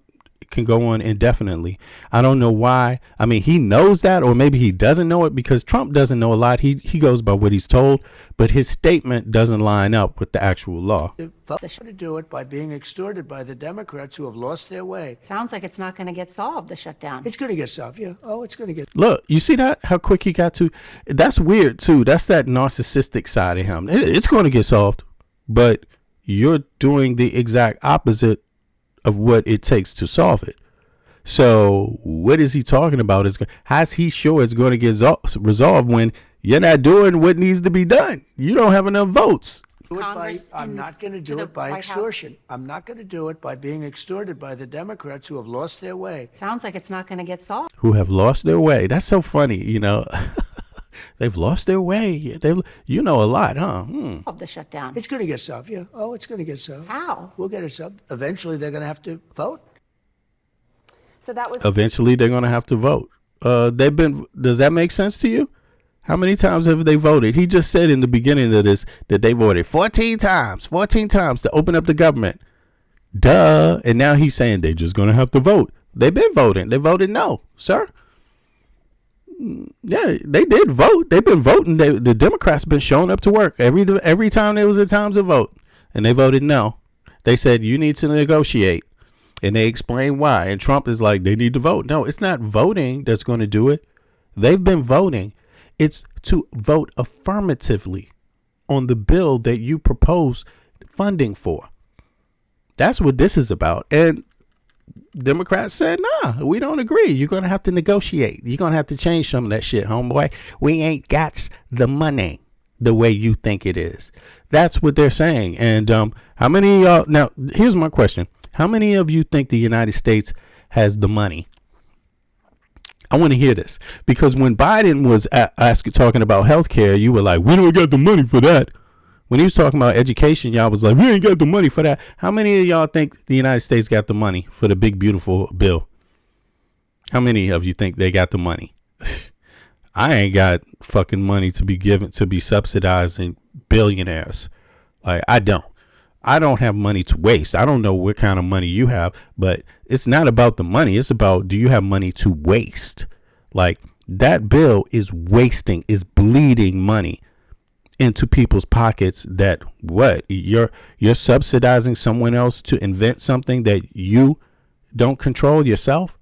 can go on indefinitely. I don't know why. I mean, he knows that, or maybe he doesn't know it, because Trump doesn't know a lot. He goes by what he's told, but his statement doesn't line up with the actual law. To do it by being extorted by the Democrats who have lost their way. Sounds like it's not going to get solved, the shutdown. It's going to get solved. Yeah. Oh, it's going to get. Look, you see that? How quick he got to? That's weird, too. That's that narcissistic side of him. It's going to get solved, but you're doing the exact opposite of what it takes to solve it. So what is he talking about? How's he sure it's going to get resolved when you're not doing what needs to be done? You don't have enough votes. I'm not going to do it by extortion. I'm not going to do it by being extorted by the Democrats who have lost their way. Sounds like it's not going to get solved. Who have lost their way. That's so funny, you know. They've lost their way. You know a lot, huh? Of the shutdown. It's going to get solved. Yeah. Oh, it's going to get solved. How? We'll get it solved. Eventually, they're going to have to vote. So that was. Eventually, they're going to have to vote. Does that make sense to you? How many times have they voted? He just said in the beginning of this that they voted 14 times to open up the government. Duh. And now he's saying they're just going to have to vote. They've been voting. They voted no, sir. Yeah, they did vote. They've been voting. The Democrats have been showing up to work every time there was a time to vote, and they voted no. They said you need to negotiate, and they explained why. And Trump is like, they need to vote. No, it's not voting that's going to do it. They've been voting. It's to vote affirmatively on the bill that you propose funding for. That's what this is about. And Democrats said, nah, we don't agree. You're going to have to negotiate. You're going to have to change some of that shit, homeboy. We ain't got the money the way you think it is. That's what they're saying. And how many of y'all, now, here's my question. How many of you think the United States has the money? I want to hear this, because when Biden was talking about healthcare, you were like, we don't got the money for that. When he was talking about education, y'all was like, we ain't got the money for that. How many of y'all think the United States got the money for the big, beautiful bill? How many of you think they got the money? I ain't got fucking money to be given to be subsidizing billionaires. Like, I don't have money to waste. I don't know what kind of money you have, but it's not about the money. It's about, do you have money to waste? Like, that bill is wasting, is bleeding money into people's pockets. That what you're subsidizing someone else to invent something that you don't control yourself.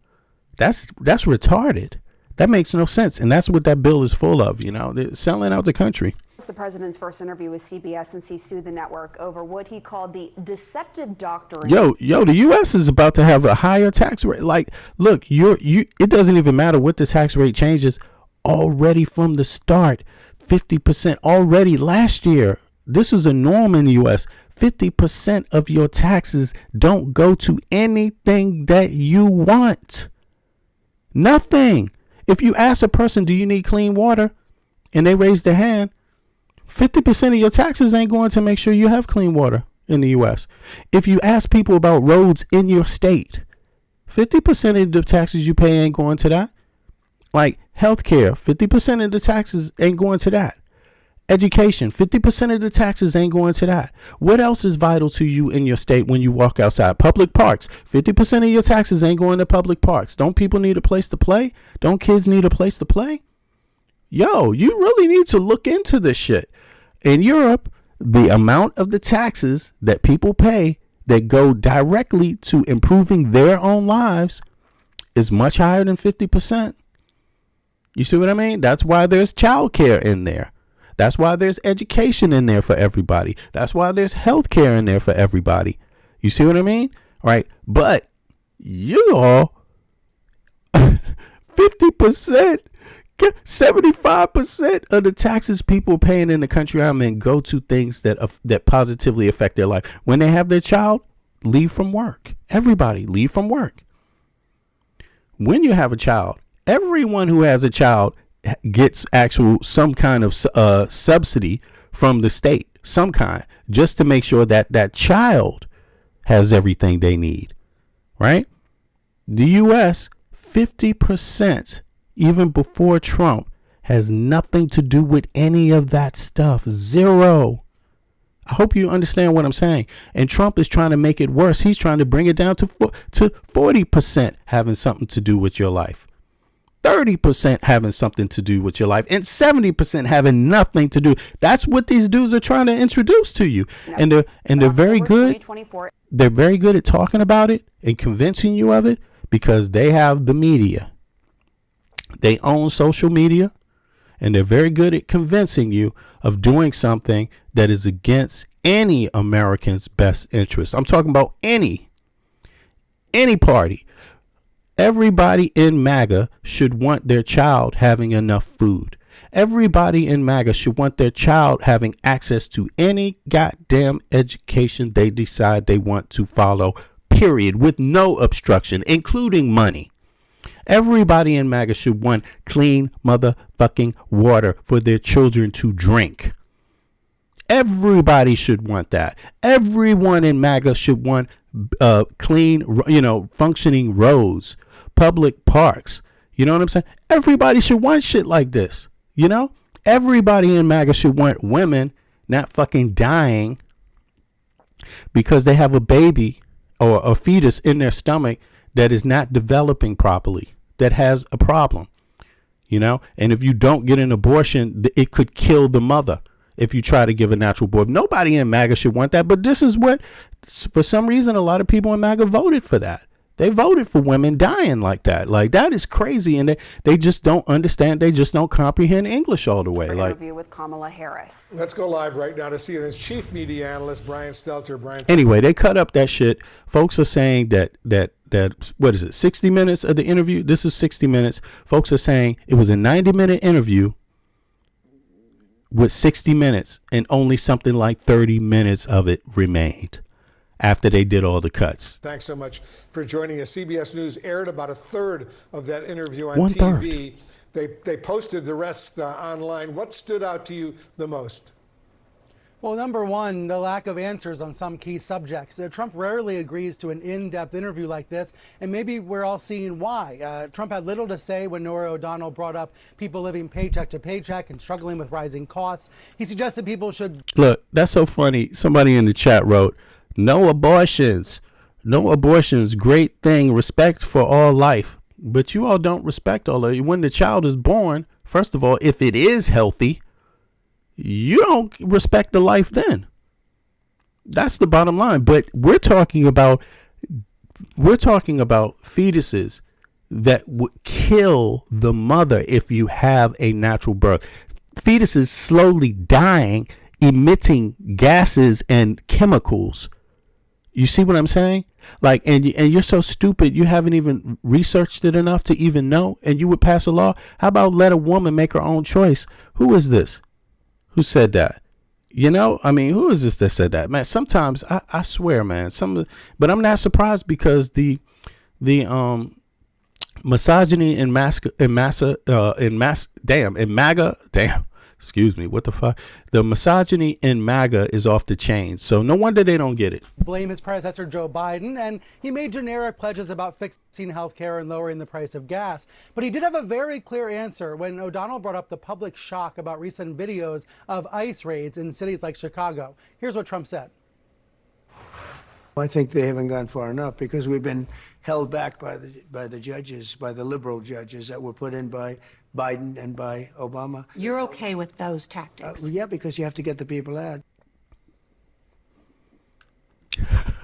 That's retarded. That makes no sense. And that's what that bill is full of. You know, they're selling out the country. The president's first interview with CBS since he sued the network over what he called the deceptive doctrine. Yo, the U.S. is about to have a higher tax rate. Like, look, it doesn't even matter what the tax rate changes. Already from the start, 50% already last year. This is a norm in the U.S. 50% of your taxes don't go to anything that you want. Nothing. If you ask a person, do you need clean water? And they raise their hand, 50% of your taxes ain't going to make sure you have clean water in the U.S. If you ask people about roads in your state, 50% of the taxes you pay ain't going to that. Like healthcare, 50% of the taxes ain't going to that. Education, 50% of the taxes ain't going to that. What else is vital to you in your state when you walk outside? Public parks, 50% of your taxes ain't going to public parks. Don't people need a place to play? Don't kids need a place to play? Yo, you really need to look into this shit. In Europe, the amount of the taxes that people pay that go directly to improving their own lives is much higher than 50%. You see what I mean? That's why there's childcare in there. That's why there's education in there for everybody. That's why there's healthcare in there for everybody. You see what I mean? All right. But you all, 50% 75% of the taxes people paying in the country I'm in go to things that positively affect their life. When they have their child, leave from work. Everybody leave from work. When you have a child, everyone who has a child gets some kind of subsidy from the state, some kind, just to make sure that that child has everything they need, right? The U.S., 50%, even before Trump, has nothing to do with any of that stuff. Zero. I hope you understand what I'm saying. And Trump is trying to make it worse. He's trying to bring it down to 40% having something to do with your life, 30% having something to do with your life, and 70% having nothing to do. That's what these dudes are trying to introduce to you. No. And they're very good. They're very good at talking about it and convincing you of it because they have the media. They own social media, and they're very good at convincing you of doing something that is against any American's best interest. I'm talking about any party. Everybody in MAGA should want their child having enough food. Everybody in MAGA should want their child having access to any goddamn education they decide they want to follow, period, with no obstruction, including money. Everybody in MAGA should want clean motherfucking water for their children to drink. Everybody should want that. Everyone in MAGA should want clean, functioning roads, public parks. You know what I'm saying? Everybody should want shit like this. Everybody in MAGA should want women not fucking dying because they have a baby or a fetus in their stomach that is not developing properly, that has a problem, and if you don't get an abortion, it could kill the mother if you try to give a natural birth. Nobody in MAGA should want that, but this is what, for some reason, a lot of people in MAGA voted for that. They voted for women dying like that. Like, that is crazy, and they just don't understand. They just don't comprehend English all the way. Interview with Kamala Harris. Let's go live right now to CNN's chief media analyst, Brian Stelter. Brian. Anyway, they cut up that shit. Folks are saying that what is it, 60 minutes of the interview? This is 60 minutes. Folks are saying it was a 90-minute interview with 60 minutes, and only something like 30 minutes of it remained after they did all the cuts. Thanks so much for joining us. CBS News aired about a third of that interview on One TV. They posted the rest online. What stood out to you the most? Well, number one, the lack of answers on some key subjects. Trump rarely agrees to an in-depth interview like this, and maybe we're all seeing why. Trump had little to say when Norah O'Donnell brought up people living paycheck to paycheck and struggling with rising costs. He suggested people should... Look, that's so funny. Somebody in the chat wrote, no abortions. No abortions. Great thing. Respect for all life. But you all don't respect all of it. When the child is born, first of all, if it is healthy, you don't respect the life then. That's the bottom line. But we're talking about fetuses that would kill the mother if you have a natural birth. Fetuses slowly dying, emitting gases and chemicals. You see what I'm saying? Like, and you're so stupid, you haven't even researched it enough to even know, and you would pass a law. How about let a woman make her own choice? Who is this? Who said that? Who is this that said that? Man, sometimes I swear, man, but I'm not surprised because the misogyny in MAGA, excuse me, what the fuck? The misogyny in MAGA is off the chain. So no wonder they don't get it. Blame his predecessor, Joe Biden, and he made generic pledges about fixing health care and lowering the price of gas. But he did have a very clear answer when O'Donnell brought up the public shock about recent videos of ICE raids in cities like Chicago. Here's what Trump said. I think they haven't gone far enough because we've been held back by the judges, by the liberal judges that were put in by Biden and by Obama. You're okay with those tactics? Yeah, because you have to get the people out.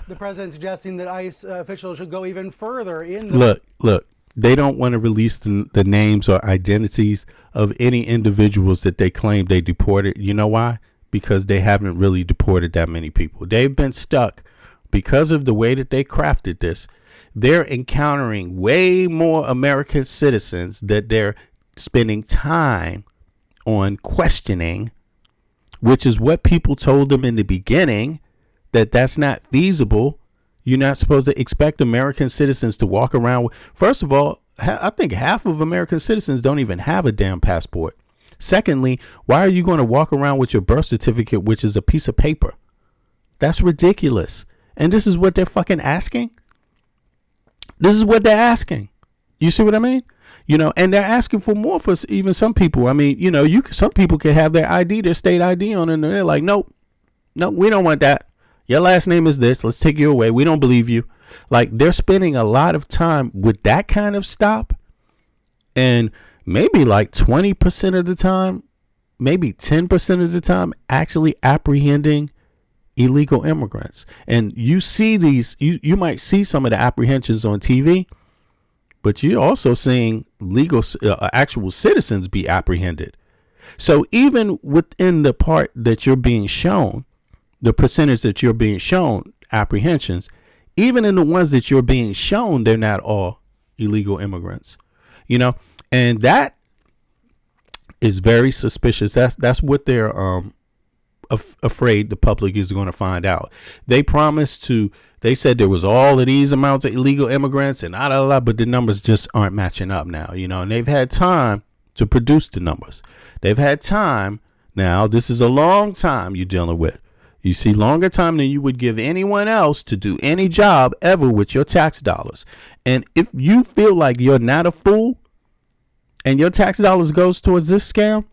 The president suggesting that ICE officials should go even further in the... Look, they don't want to release the names or identities of any individuals that they claim they deported. You know why? Because they haven't really deported that many people. They've been stuck because of the way that they crafted this. They're encountering way more American citizens that they're spending time on questioning, which is what people told them in the beginning, that that's not feasible. You're not supposed to expect American citizens to walk around with, first of all, I think half of American citizens don't even have a damn passport. Secondly, why are you going to walk around with your birth certificate, which is a piece of paper? That's ridiculous. And this is what they're fucking asking. This is what they're asking. You see what I mean? You know, and they're asking for more for even some people. I mean, you know, some people can have their ID, their state ID on it, and they're like, nope, we don't want that. Your last name is this. Let's take you away. We don't believe you. Like, they're spending a lot of time with that kind of stop. And maybe like 20% of the time, maybe 10% of the time, actually apprehending illegal immigrants. And you see these, you might see some of the apprehensions on TV, but you're also seeing legal, actual citizens be apprehended. So even within the part that you're being shown, the percentage that you're being shown apprehensions, even in the ones that you're being shown, they're not all illegal immigrants, you know, and that is very suspicious. That's what they're afraid the public is going to find out. They said there was all of these amounts of illegal immigrants and but the numbers just aren't matching up now, you know, and they've had time to produce the numbers. They've had time. Now, this is a long time you're dealing with. You see, longer time than you would give anyone else to do any job ever with your tax dollars. And if you feel like you're not a fool and your tax dollars goes towards this scam,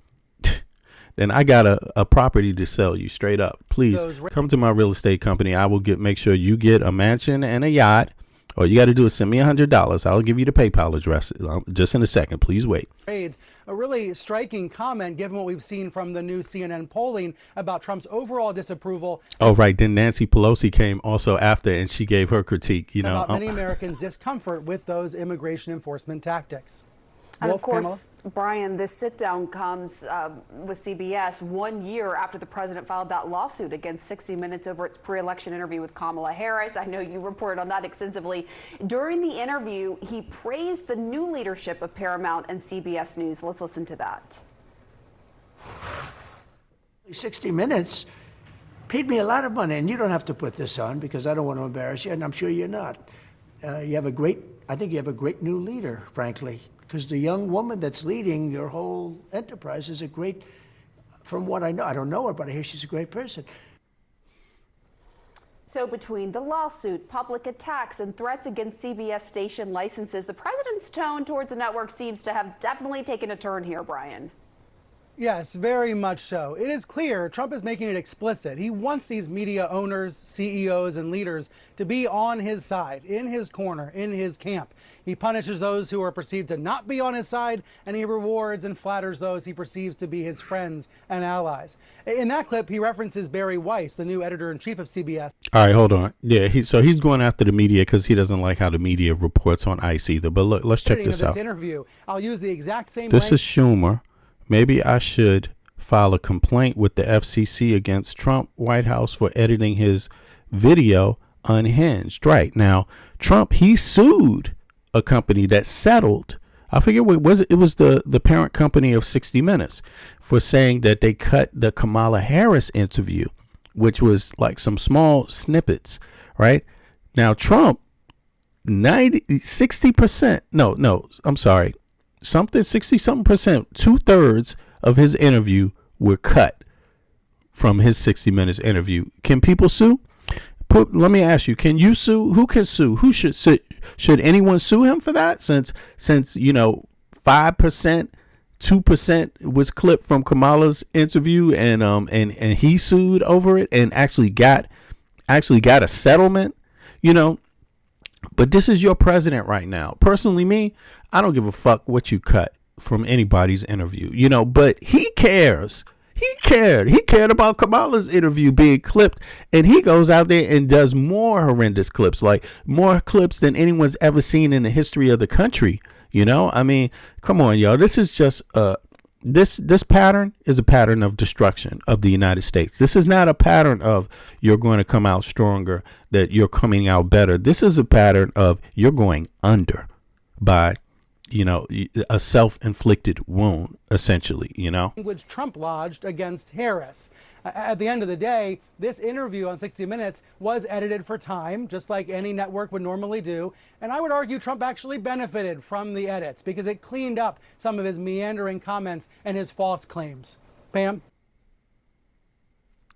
then I got a property to sell you straight up. Please come to my real estate company. I will make sure you get a mansion and a yacht. All you got to do is send me $100. I'll give you the PayPal address just in a second. Please wait. A really striking comment, given what we've seen from the new CNN polling about Trump's overall disapproval. Oh, right. Then Nancy Pelosi came also after, and she gave her critique. You know, about many Americans' discomfort with those immigration enforcement tactics. And of course, Brian, this sit-down comes with CBS 1 year after the president filed that lawsuit against 60 Minutes over its pre-election interview with Kamala Harris. I know you reported on that extensively. During the interview, he praised the new leadership of Paramount and CBS News. Let's listen to that. 60 Minutes paid me a lot of money, and you don't have to put this on because I don't want to embarrass you, and I'm sure you're not. I think you have a great new leader, frankly. Because the young woman that's leading your whole enterprise is a great, from what I know, I don't know her, but I hear she's a great person. So between the lawsuit, public attacks, and threats against CBS station licenses, the president's tone towards the network seems to have definitely taken a turn here, Brian. Yes, very much so. It is clear Trump is making it explicit. He wants these media owners, CEOs, and leaders to be on his side, in his corner, in his camp. He punishes those who are perceived to not be on his side, and he rewards and flatters those he perceives to be his friends and allies. In that clip, he references Barry Weiss, the new editor-in-chief of CBS. All right, hold on. Yeah, so he's going after the media because he doesn't like how the media reports on ICE either. But look, let's check this out. Interview, I'll use the exact same. This is Schumer. Maybe I should file a complaint with the FCC against Trump White House for editing his video unhinged. Right now, Trump, he sued a company that settled. I forget what it was. It was the parent company of 60 Minutes for saying that they cut the Kamala Harris interview, which was like some small snippets. Right now, Trump, 60%. No, I'm sorry. 60-something%, 2/3 of his interview were cut from his 60 Minutes interview. Can people sue? Let me ask you, can you sue? Who can sue? Who should sue? Should anyone sue him for that? Since 5%, 2% was clipped from Kamala's interview, and he sued over it and actually got a settlement, But this is your president right now. Personally, me, I don't give a fuck what you cut from anybody's interview, but he cares. He cared about Kamala's interview being clipped, and he goes out there and does more horrendous clips, like more clips than anyone's ever seen in the history of the country. I mean, come on, y'all. This is just this pattern is a pattern of destruction of the United States. This is not a pattern of you're going to come out stronger, that you're coming out better. This is a pattern of you're going under by you know, a self-inflicted wound, essentially, you know. Language Trump lodged against Harris. At the end of the day, this interview on 60 Minutes was edited for time, just like any network would normally do. And I would argue Trump actually benefited from the edits because it cleaned up some of his meandering comments and his false claims. Pam?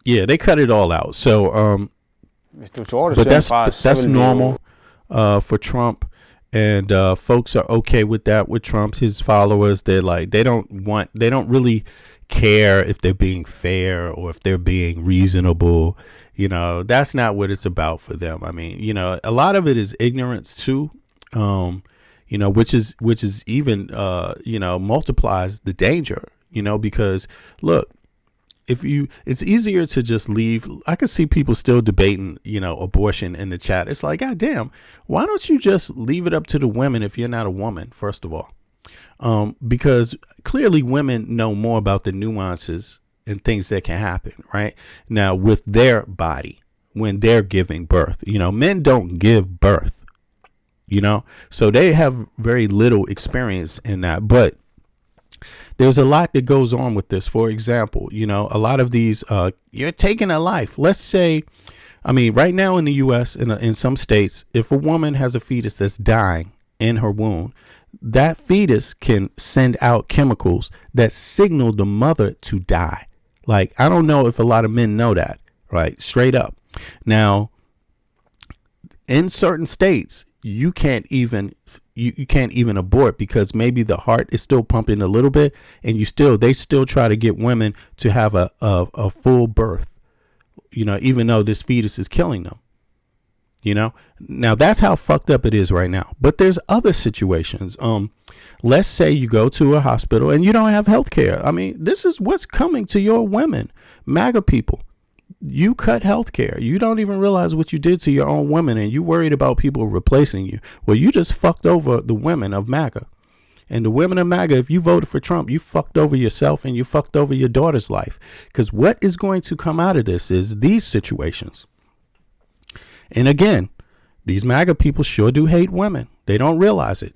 Yeah, they cut it all out. So, but that's normal for Trump. And folks are okay with that with Trump. His followers, they're like, they don't really care if they're being fair or if they're being reasonable. You know, that's not what it's about for them. I mean, you know, a lot of it is ignorance too, you know, which is even, you know, multiplies the danger, you know, because look, it's easier to just leave. I can see people still debating, you know, abortion in the chat. It's like, God damn, why don't you just leave it up to the women if you're not a woman, first of all? Because clearly women know more about the nuances and things that can happen right now with their body when they're giving birth. You know, men don't give birth, you know, so they have very little experience in that. But there's a lot that goes on with this. For example, you know, a lot of these, you're taking a life. Let's say, I mean, right now in the U.S., in some states, if a woman has a fetus that's dying in her womb, that fetus can send out chemicals that signal the mother to die. Like, I don't know if a lot of men know that, right? Straight up. Now, in certain states, you can't even abort because maybe the heart is still pumping a little bit, and they still try to get women to have a full birth, you know, even though this fetus is killing them. You know, now that's how fucked up it is right now. But there's other situations. Let's say you go to a hospital and you don't have health care. I mean, this is what's coming to your women, MAGA people. You cut health care. You don't even realize what you did to your own women, and you worried about people replacing you. Well, you just fucked over the women of MAGA. And the women of MAGA, if you voted for Trump, you fucked over yourself and you fucked over your daughter's life. Because what is going to come out of this is these situations. And again, these MAGA people sure do hate women. They don't realize it.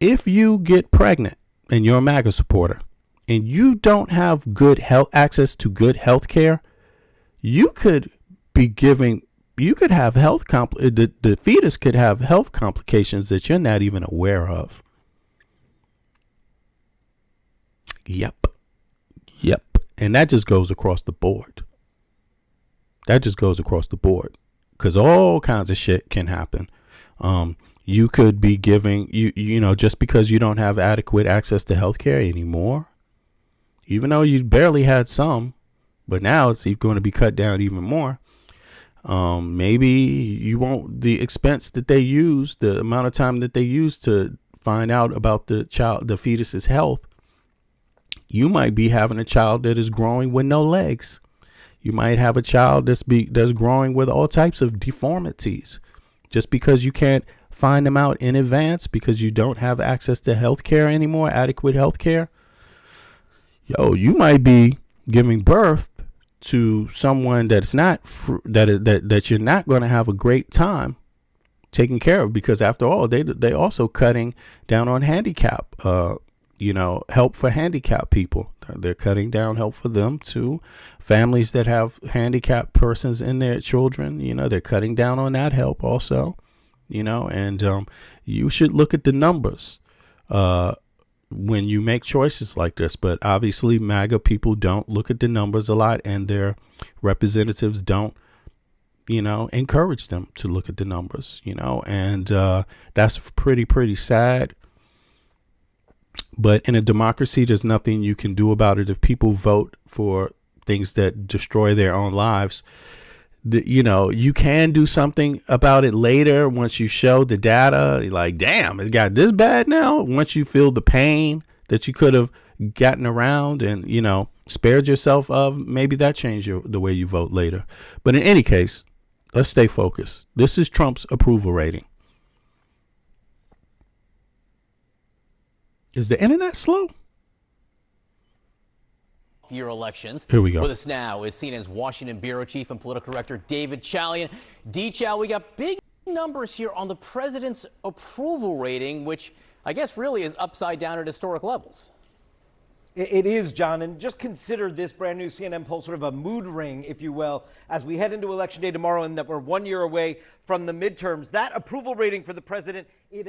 If you get pregnant and you're a MAGA supporter and you don't have good health access to good health care, you could have health the fetus could have health complications that you're not even aware of. Yep. And that just goes across the board. Because all kinds of shit can happen. You could be giving, you know, just because you don't have adequate access to health care anymore, even though you barely had some, but now it's going to be cut down even more. Maybe you won't, the expense that they use, the amount of time that they use to find out about the fetus's health, you might be having a child that is growing with no legs. You might have a child that's growing with all types of deformities just because you can't find them out in advance because you don't have access to health care anymore, adequate health care. Yo, you might be giving birth to someone that's not that you're not going to have a great time taking care of, because after all, they also cutting down on handicap, you know, help for handicapped people. They're cutting down help for them too. Families that have handicapped persons in their children, you know, they're cutting down on that help also, you know, and you should look at the numbers when you make choices like this. But obviously MAGA people don't look at the numbers a lot, and their representatives don't, you know, encourage them to look at the numbers, you know, and that's pretty sad. But in a democracy, there's nothing you can do about it. If people vote for things that destroy their own lives, you know, you can do something about it later once you show the data. You're like, damn, it got this bad now. Once you feel the pain that you could have gotten around and, you know, spared yourself of, maybe that changed the way you vote later. But in any case, let's stay focused. This is Trump's approval rating. Is the internet slow? Year elections. Here we go. With us now is CNN's Washington bureau chief and political director David Chalian. D. Chow, we got big numbers here on the president's approval rating, which I guess really is upside down at historic levels. It is, John, and just consider this brand new CNN poll sort of a mood ring, if you will, as we head into Election Day tomorrow and that we're 1 year away from the midterms. That approval rating for the president, it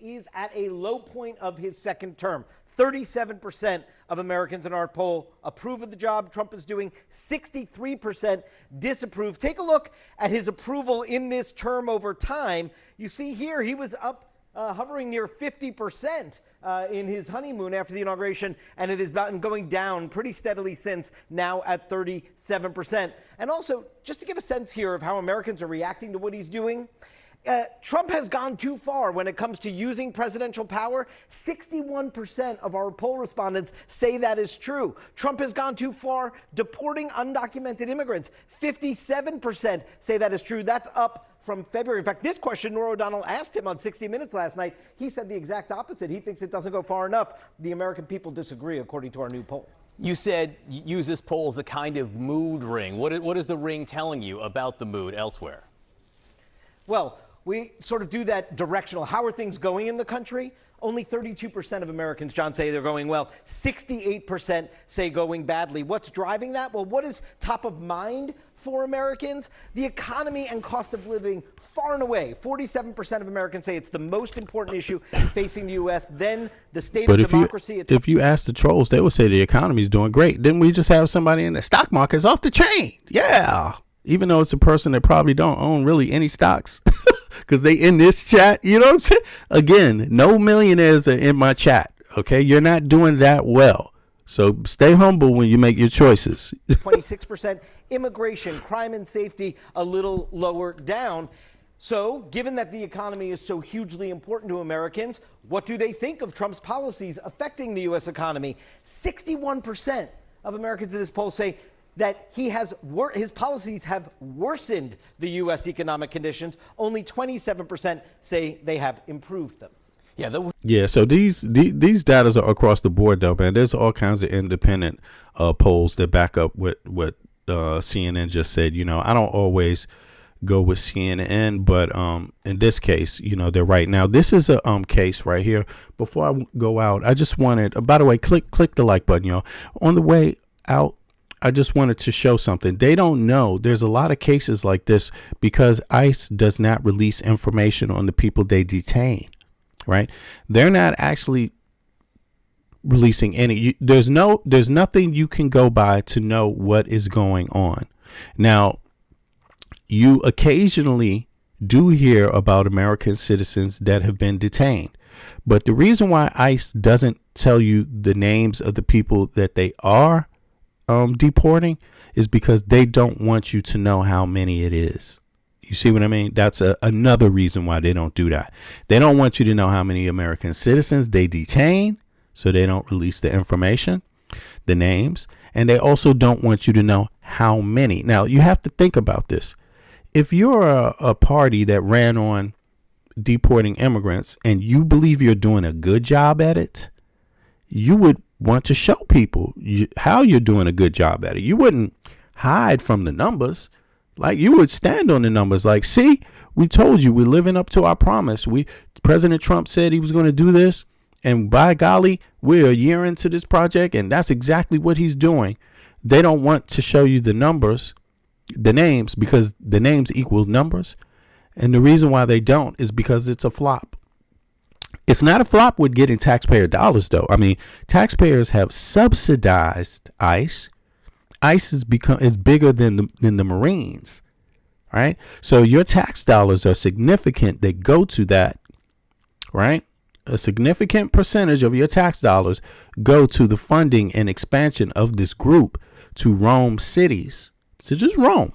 is at a low point of his second term. 37% of Americans in our poll approve of the job Trump is doing. 63% disapprove. Take a look at his approval in this term over time. You see here he was up hovering near 50% in his honeymoon after the inauguration, and it has been going down pretty steadily since, now at 37%. And also, just to give a sense here of how Americans are reacting to what he's doing, Trump has gone too far when it comes to using presidential power. 61% of our poll respondents say that is true. Trump has gone too far deporting undocumented immigrants. 57% say that is true. That's up from February. In fact, this question, Norah O'Donnell asked him on 60 Minutes last night. He said the exact opposite. He thinks it doesn't go far enough. The American people disagree, according to our new poll. You said use this poll as a kind of mood ring. What is the ring telling you about the mood elsewhere? Well, we sort of do that directional. How are things going in the country? Only 32% of Americans, John, say they're going well. 68% say going badly. What's driving that? Well, what is top of mind for Americans? The economy and cost of living, far and away. 47% of Americans say it's the most important issue facing the U.S. Then the state of democracy. If you ask the trolls, they would say the economy is doing great. Didn't we just have somebody in the stock market's off the chain? Yeah. Even though it's a person that probably don't own really any stocks. Because they in this chat, you know what I'm saying? Again, no millionaires are in my chat, okay? You're not doing that well. So stay humble when you make your choices. 26%. Immigration, crime and safety, a little lower down. So given that the economy is so hugely important to Americans, what do they think of Trump's policies affecting the U.S. economy? 61% of Americans in this poll say that his policies have worsened the U.S. economic conditions. Only 27% say they have improved them. Yeah, so these data are across the board, though, man. There's all kinds of independent polls that back up what CNN just said. You know, I don't always go with CNN, but in this case, you know, they're right. Now, this is a case right here. Before I go out, I just wanted, by the way, click the like button, y'all. On the way out, I just wanted to show something. They don't know. There's a lot of cases like this because ICE does not release information on the people they detain, right? They're not actually releasing any. There's nothing you can go by to know what is going on. Now, you occasionally do hear about American citizens that have been detained. But the reason why ICE doesn't tell you the names of the people that they are deporting is because they don't want you to know how many it is. You see what I mean? That's another reason why they don't do that. They don't want you to know how many American citizens they detain, so they don't release the information, the names, and they also don't want you to know how many. Now, you have to think about this. If you're a party that ran on deporting immigrants and you believe you're doing a good job at it, you would want to show people how you're doing a good job at it. You wouldn't hide from the numbers. Like, you would stand on the numbers like, see, we told you we're living up to our promise. President Trump said he was going to do this. And by golly, we're a year into this project. And that's exactly what he's doing. They don't want to show you the numbers, the names, because the names equal numbers. And the reason why they don't is because it's a flop. It's not a flop with getting taxpayer dollars, though. I mean, taxpayers have subsidized ICE. ICE is bigger than the Marines, right? So your tax dollars are significant. They go to that, right? A significant percentage of your tax dollars go to the funding and expansion of this group to roam cities. So just roam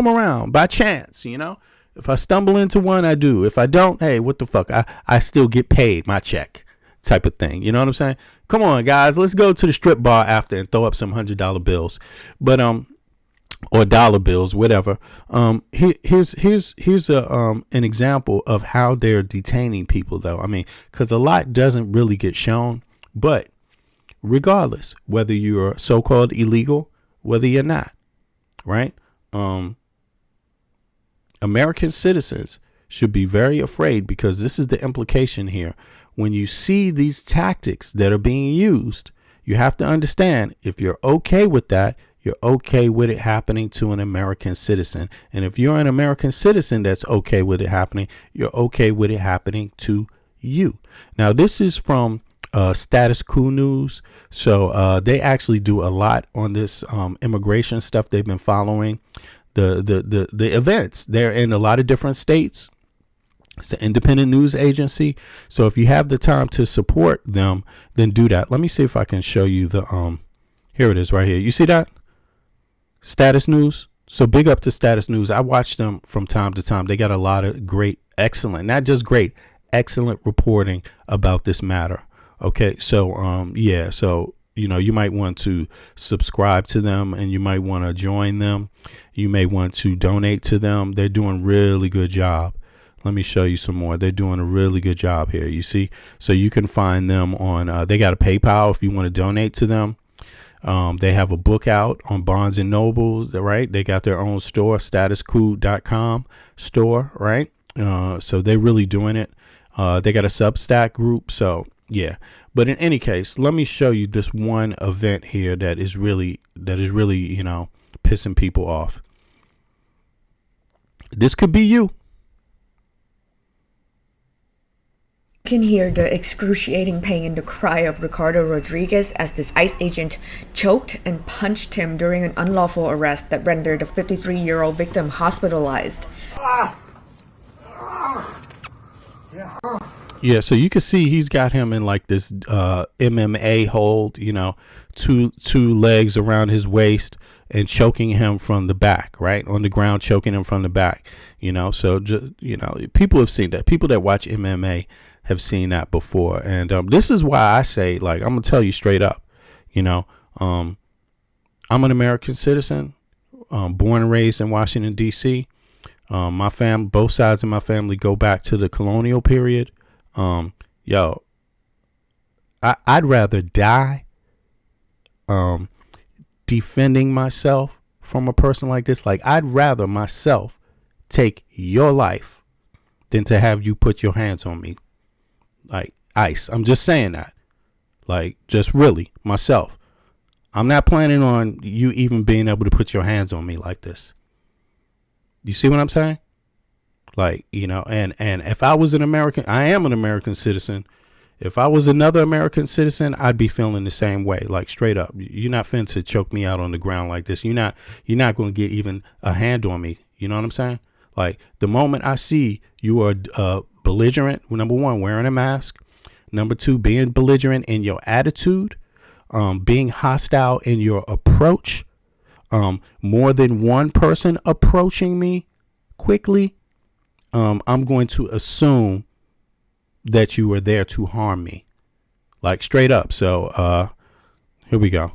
around by chance, you know? If I stumble into one, I do. If I don't, hey, what the fuck? I still get paid my check type of thing. You know what I'm saying? Come on, guys. Let's go to the strip bar after and throw up some $100 bills. But or dollar bills, whatever. Here's an example of how they're detaining people, though. I mean, because a lot doesn't really get shown. But regardless, whether you're so-called illegal, whether you're not, right? American citizens should be very afraid, because this is the implication here. When you see these tactics that are being used, you have to understand, if you're okay with that, you're okay with it happening to an American citizen. And if you're an American citizen that's okay with it happening, you're okay with it happening to you. Now, this is from Status Quo News. So they actually do a lot on this immigration stuff. They've been following the events. They're in a lot of different states. It's an independent news agency. So if you have the time to support them, then do that. Let me see if I can show you the here it is right here. You see that? Status News. So big up to Status News. I watch them from time to time. They got a lot of great, excellent, not just great, excellent reporting about this matter. Okay. So yeah, so you might want to subscribe to them, and you might want to join them. You may want to donate to them. They're doing a really good job. Let me show you some more. They're doing a really good job here. You see, so you can find them on, they got a PayPal if you want to donate to them. They have a book out on Barnes and Nobles, right? They got their own store, statusquo.com store, right? So they're really doing it. They got a Substack group. So yeah, but in any case, let me show you this one event here that is really, pissing people off. This could be you. You can hear the excruciating pain in the cry of Ricardo Rodriguez as this ICE agent choked and punched him during an unlawful arrest that rendered the 53-year-old victim hospitalized. Yeah, so you can see he's got him in like this MMA hold, two legs around his waist and choking him from the back, right? On the ground, choking him from the back, So, just, people have seen that. People that watch MMA have seen that before. And this is why I say, like, I'm going to tell you straight up, I'm an American citizen, born and raised in Washington, D.C. My family, both sides of my family go back to the colonial period. I'd rather die defending myself from a person like this. Like, I'd rather myself take your life than to have you put your hands on me. Like ICE. I'm just saying that. Like, just really myself. I'm not planning on you even being able to put your hands on me like this. You see what I'm saying? Like, and if I was an American, I am an American citizen. If I was another American citizen, I'd be feeling the same way, like straight up. You're not finna to choke me out on the ground like this. You're not going to get even a hand on me. You know what I'm saying? Like, the moment I see you are belligerent, number one, wearing a mask. Number two, being belligerent in your attitude, being hostile in your approach, more than one person approaching me quickly, I'm going to assume that you were there to harm me, like straight up. So here we go.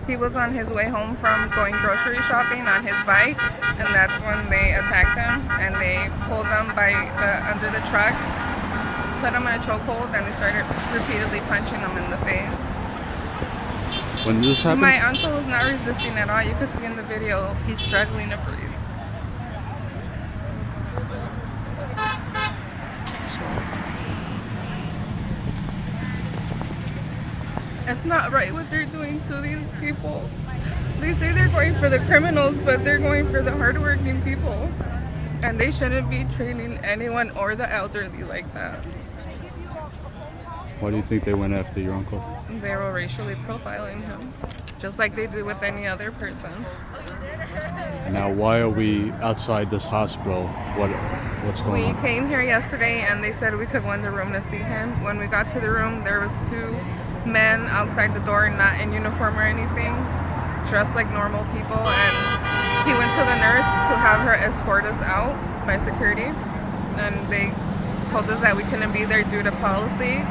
He was on his way home from going grocery shopping on his bike, and that's when they attacked him, and they pulled him by under the truck, put him in a chokehold, and they started repeatedly punching him in the face. When this happened? My uncle was not resisting at all. You could see in the video, he's struggling to breathe. It's not right what they're doing to these people. They say they're going for the criminals, but they're going for the hardworking people. And they shouldn't be treating anyone or the elderly like that. Why do you think they went after your uncle? They were racially profiling him, just like they do with any other person. Now, why are we outside this hospital? What's going on? We came here yesterday, and they said we could go in the room to see him. When we got to the room, there was two men outside the door, not in uniform or anything, dressed like normal people, and he went to the nurse to have her escort us out by security, and they told us that we couldn't be there due to policy.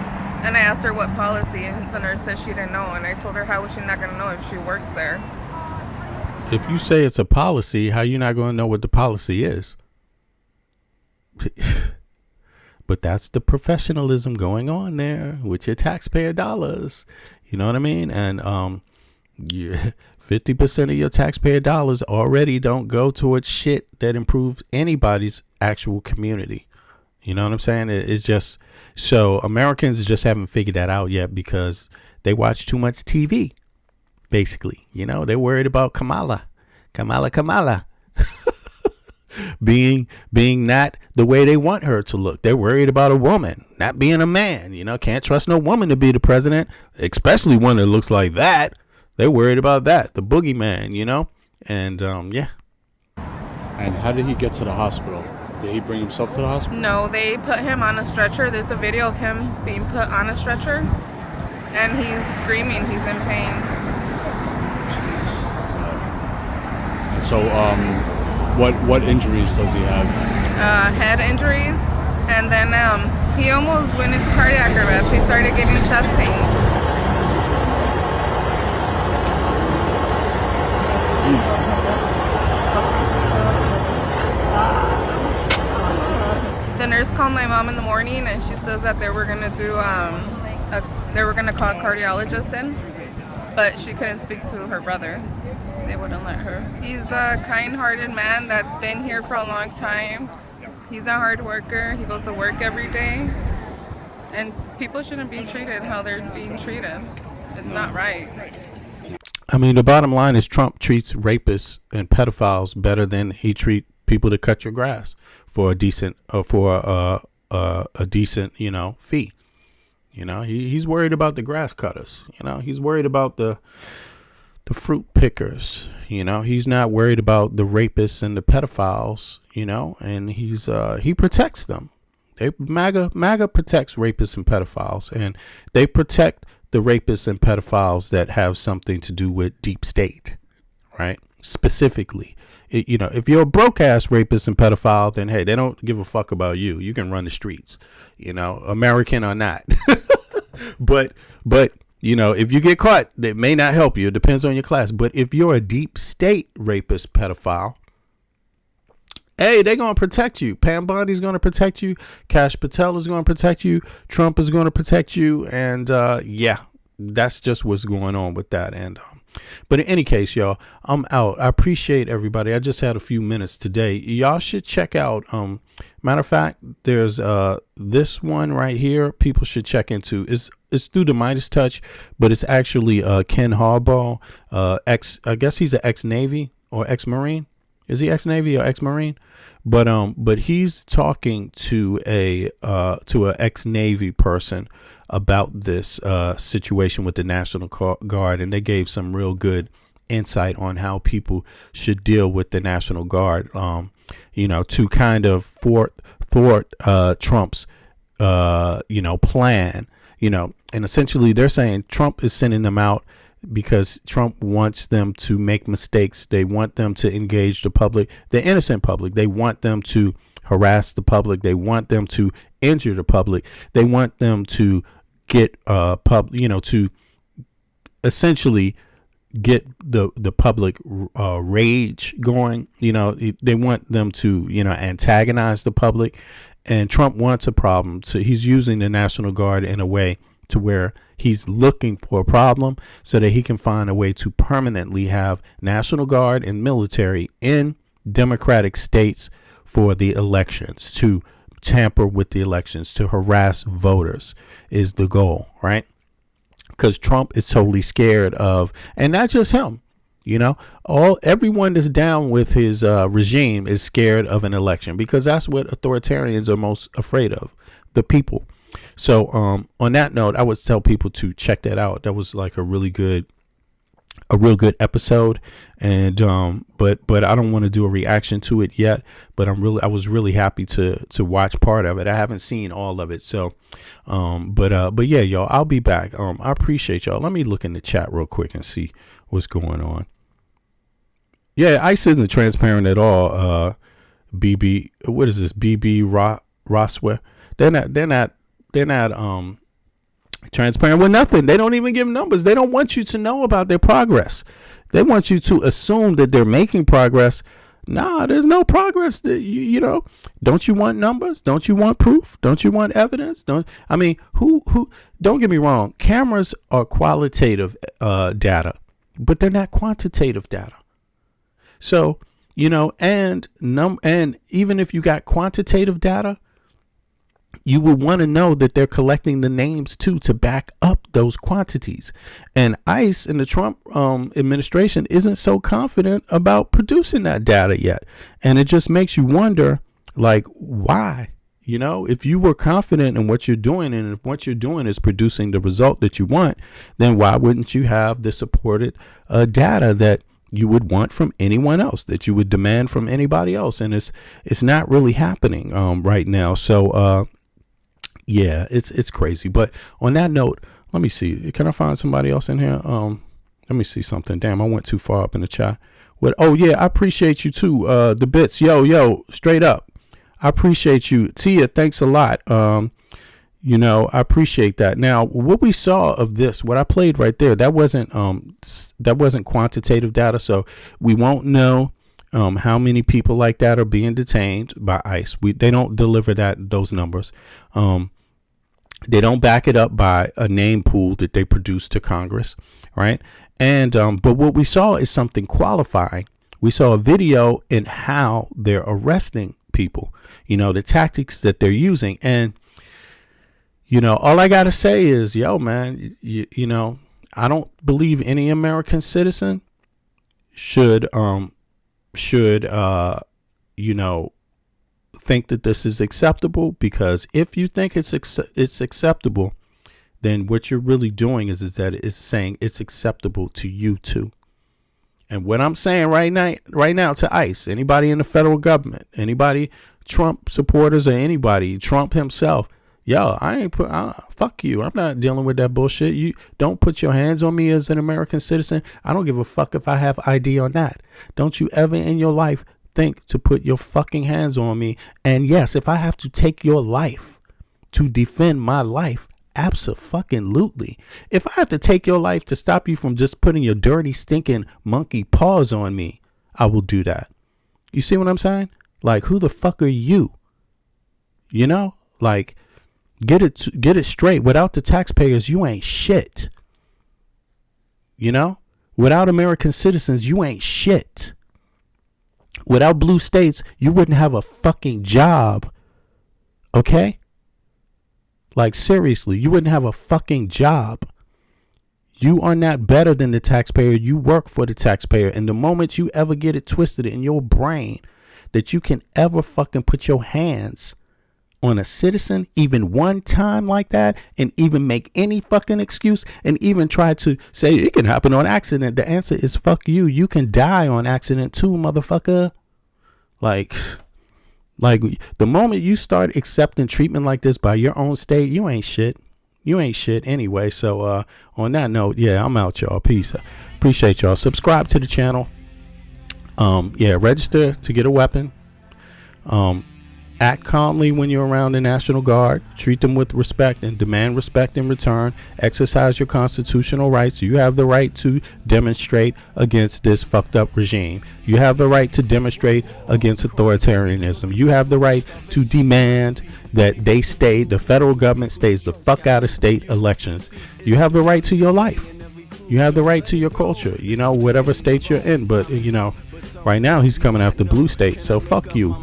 And I asked her what policy, and the nurse said she didn't know, and I told her, how was she not going to know if she works there? If you say it's a policy, how you not going to know what the policy is? But that's the professionalism going on there with your taxpayer dollars. You know what I mean? And 50% of your taxpayer dollars already don't go towards shit that improves anybody's actual community. You know what I'm saying? It's just so Americans just haven't figured that out yet because they watch too much TV. Basically, you know, they're worried about Kamala being not the way they want her to look. They're worried about a woman not being a man. You know, can't trust no woman to be the president, especially one that looks like that. They're worried about that, the boogeyman, you know, and yeah. And how did he get to the hospital? Did he bring himself to the hospital? No, they put him on a stretcher. There's a video of him being put on a stretcher, and he's screaming. He's in pain. And so, what injuries does he have? Head injuries, and then he almost went into cardiac arrest. He started getting chest pains. The nurse called my mom in the morning, and she says that they were gonna do they were gonna call a cardiologist in, but she couldn't speak to her brother. They wouldn't let her. He's a kind-hearted man that's been here for a long time. He's a hard worker. He goes to work every day, and people shouldn't be treated how they're being treated. It's not right. I mean, the bottom line is Trump treats rapists and pedophiles better than he treat people to cut your grass for a decent a decent, you know, fee. You know, he's worried about the grass cutters. You know, he's worried about the fruit pickers. You know, he's not worried about the rapists and the pedophiles. You know, and he protects them. MAGA protects rapists and pedophiles, and they protect the rapists and pedophiles that have something to do with deep state, right? Specifically, you know, if you're a broke ass rapist and pedophile, then hey, they don't give a fuck about you. You can run the streets, you know, American or not. but you know, if you get caught, that may not help you. It depends on your class. But if you're a deep state rapist pedophile, hey, they're going to protect you. Pam Bondi's going to protect you. Kash Patel is going to protect you. Trump is going to protect you. And yeah, that's just what's going on with that. And but in any case, y'all, I'm out. I appreciate everybody. I just had a few minutes today. Y'all should check out. Matter of fact, there's this one right here. People should check into. It's through the Midas Touch, but it's actually Ken Harbaugh, I guess he's an ex-Navy or ex-Marine. Is he ex-Navy or ex-Marine? But he's talking to a ex-Navy person about this situation with the National Guard, and they gave some real good insight on how people should deal with the National Guard. You know, to kind of thwart Trump's plan. You know, and essentially they're saying Trump is sending them out because Trump wants them to make mistakes. They want them to engage the public, the innocent public. They want them to harass the public. They want them to injure the public. They want them to get to essentially get the public rage going. You know, they want them to, you know, antagonize the public. And Trump wants a problem. So he's using the National Guard in a way to where he's looking for a problem so that he can find a way to permanently have National Guard and military in Democratic states for the elections, to tamper with the elections, to harass voters is the goal, right? Because Trump is totally scared of, and not just him, you know, everyone that's down with his regime is scared of an election, because that's what authoritarians are most afraid of, the people. So on that note, I would tell people to check that out. That was like a real good episode. And but I don't want to do a reaction to it yet. But I was really happy to watch part of it. I haven't seen all of it. So but yeah, y'all, I'll be back. I appreciate y'all. Let me look in the chat real quick and see what's going on. Yeah, ICE isn't transparent at all. BB, what is this? BB Roswell. They're not transparent with nothing. They don't even give numbers. They don't want you to know about their progress. They want you to assume that they're making progress, Nah, there's no progress. You know, don't you want numbers? Don't you want proof? Don't you want evidence? Who don't get me wrong. Cameras are qualitative data, but they're not quantitative data. So, you know, and even if you got quantitative data, you would want to know that they're collecting the names too to back up those quantities. And ICE and the Trump administration isn't so confident about producing that data yet. And it just makes you wonder, like, why? You know, if you were confident in what you're doing, and if what you're doing is producing the result that you want, then why wouldn't you have the supported data that you would want from anyone else, that you would demand from anybody else? And it's not really happening right now. So yeah, it's crazy. But on that note, let me see. Can I find somebody else in here? Let me see something. Damn, I went too far up in the chat. What? Oh yeah, I appreciate you too. The bits, yo, straight up. I appreciate you, Tia. Thanks a lot. You know, I appreciate that. Now, what we saw of this, what I played right there, that wasn't quantitative data, so we won't know how many people like that are being detained by ICE. They don't deliver those numbers. They don't back it up by a name pool that they produce to Congress, right? And but what we saw is something qualifying. We saw a video in how they're arresting people, you know, the tactics that they're using. And, you know, all I got to say is, yo, man, you know, I don't believe any American citizen should you know, think that this is acceptable, because if you think it's acceptable, then what you're really doing is that it's saying it's acceptable to you too. And what I'm saying right now to ICE, anybody in the federal government, anybody, Trump supporters or anybody, Trump himself, yo, fuck you. I'm not dealing with that bullshit. You don't put your hands on me as an American citizen. I don't give a fuck if I have ID or not. Don't you ever in your life think to put your fucking hands on me. And yes, if I have to take your life to defend my life, abso-fucking-lutely. If I have to take your life to stop you from just putting your dirty, stinking monkey paws on me, I will do that. You see what I'm saying? Like, who the fuck are you? You know, like, get it straight. Without the taxpayers, you ain't shit. You know, without American citizens, you ain't shit. Without blue states, you wouldn't have a fucking job. Okay? Like, seriously, you wouldn't have a fucking job. You are not better than the taxpayer. You work for the taxpayer. And the moment you ever get it twisted in your brain that you can ever fucking put your hands on a citizen even one time like that, and even make any fucking excuse, and even try to say it can happen on accident, the answer is fuck you. You can die on accident too, motherfucker. Like the moment you start accepting treatment like this by your own state, you ain't shit. You ain't shit anyway. So on that note, yeah, I'm out, y'all. Peace. Appreciate y'all. Subscribe to the channel. Yeah, register to get a weapon. Act calmly when you're around the National Guard. Treat them with respect and demand respect in return. Exercise your constitutional rights. You have the right to demonstrate against this fucked up regime. You have the right to demonstrate against authoritarianism. You have the right to demand that the federal government stays the fuck out of state elections. You have the right to your life. You have the right to your culture, you know, whatever state you're in. But, you know, right now he's coming after blue states. So fuck you.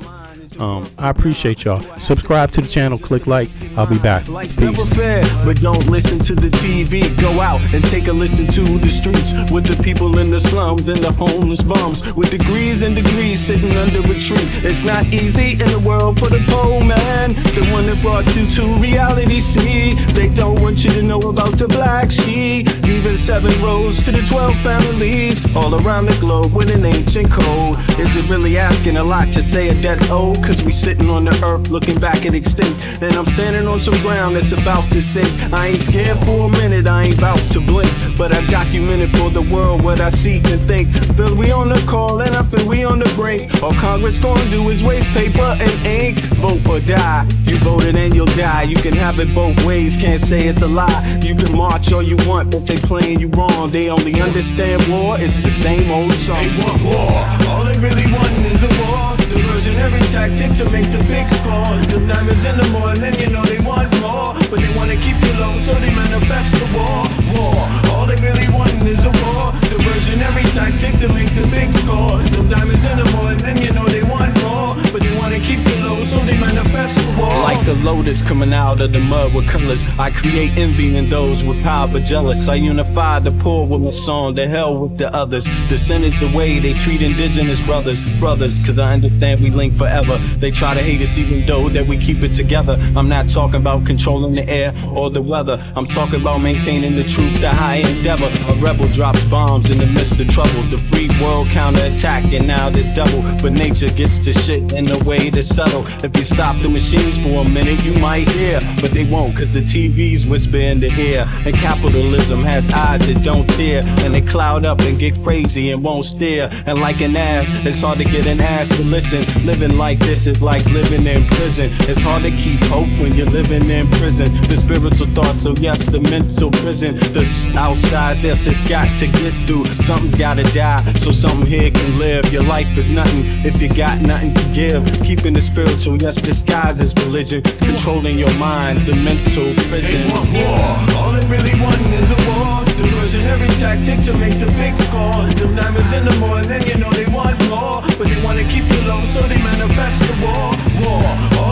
I appreciate y'all. Subscribe to the channel, click like. I'll be back. Peace. Never fair, but don't listen to the TV. Go out and take a listen to the streets with the people in the slums and the homeless bums with degrees and degrees sitting under a tree. It's not easy in the world for the poor man, the one that brought you to reality. See, they don't want you to know about the black sheep, leaving 7 roads to the 12 families all around the globe with an ancient code. Is it really asking a lot to say a death old? Cause we sitting on the earth looking back at extinct, and I'm standing on some ground that's about to sink. I ain't scared for a minute, I ain't about to blink, but I documented for the world what I see and think. Feel we on the call and up and we on the break. All Congress gonna do is waste paper and ink. Vote or die, you voted and you'll die. You can have it both ways, can't say it's a lie. You can march all you want, but they playing you wrong. They only understand war, it's the same old song. They want war, all they really want is is a war. Diversionary tactic to make the big score. Them diamonds in the morning, you know they want more, but they wanna keep you low, so they manifest the war. All they really want is a war. Diversionary tactic to make the big score. Them diamonds in the morning, you know they want more, but they wanna keep you low, so they manifest the war. Like a lotus coming out of the mud with colors, I create envy in those with power but jealous. I unify the poor with my song, the hell with the others. Descended the way they treat indigenous brothers, cause I understand we link forever. They try to hate us even though that we keep it together. I'm not talking about controlling the air or the weather. I'm talking about maintaining the truth, the high endeavor. A rebel drops bombs in the midst of trouble. The free world counterattack and now there's double. But nature gets the shit in a way to settle. If you stop the machines for a minute, you might hear, but they won't, cause the TVs whisper in the ear. And capitalism has eyes that don't tear, and they cloud up and get crazy and won't steer. And like an ad, it's hard to get an ass to listen. Living like this is like living in prison. It's hard to keep hope when you're living in prison. The spiritual thoughts, so yes, the mental prison. The outside, yes, it's got to get through. Something's gotta die, so something here can live. Your life is nothing if you got nothing to give. Keeping the spiritual, yes, disguised as religion. Controlling your mind, the mental prison. They want war. All they really want is a war. Diversionary tactic to make the big score. Them diamonds in the morning, you know they want more, but they wanna keep you low, so they manifest the war. All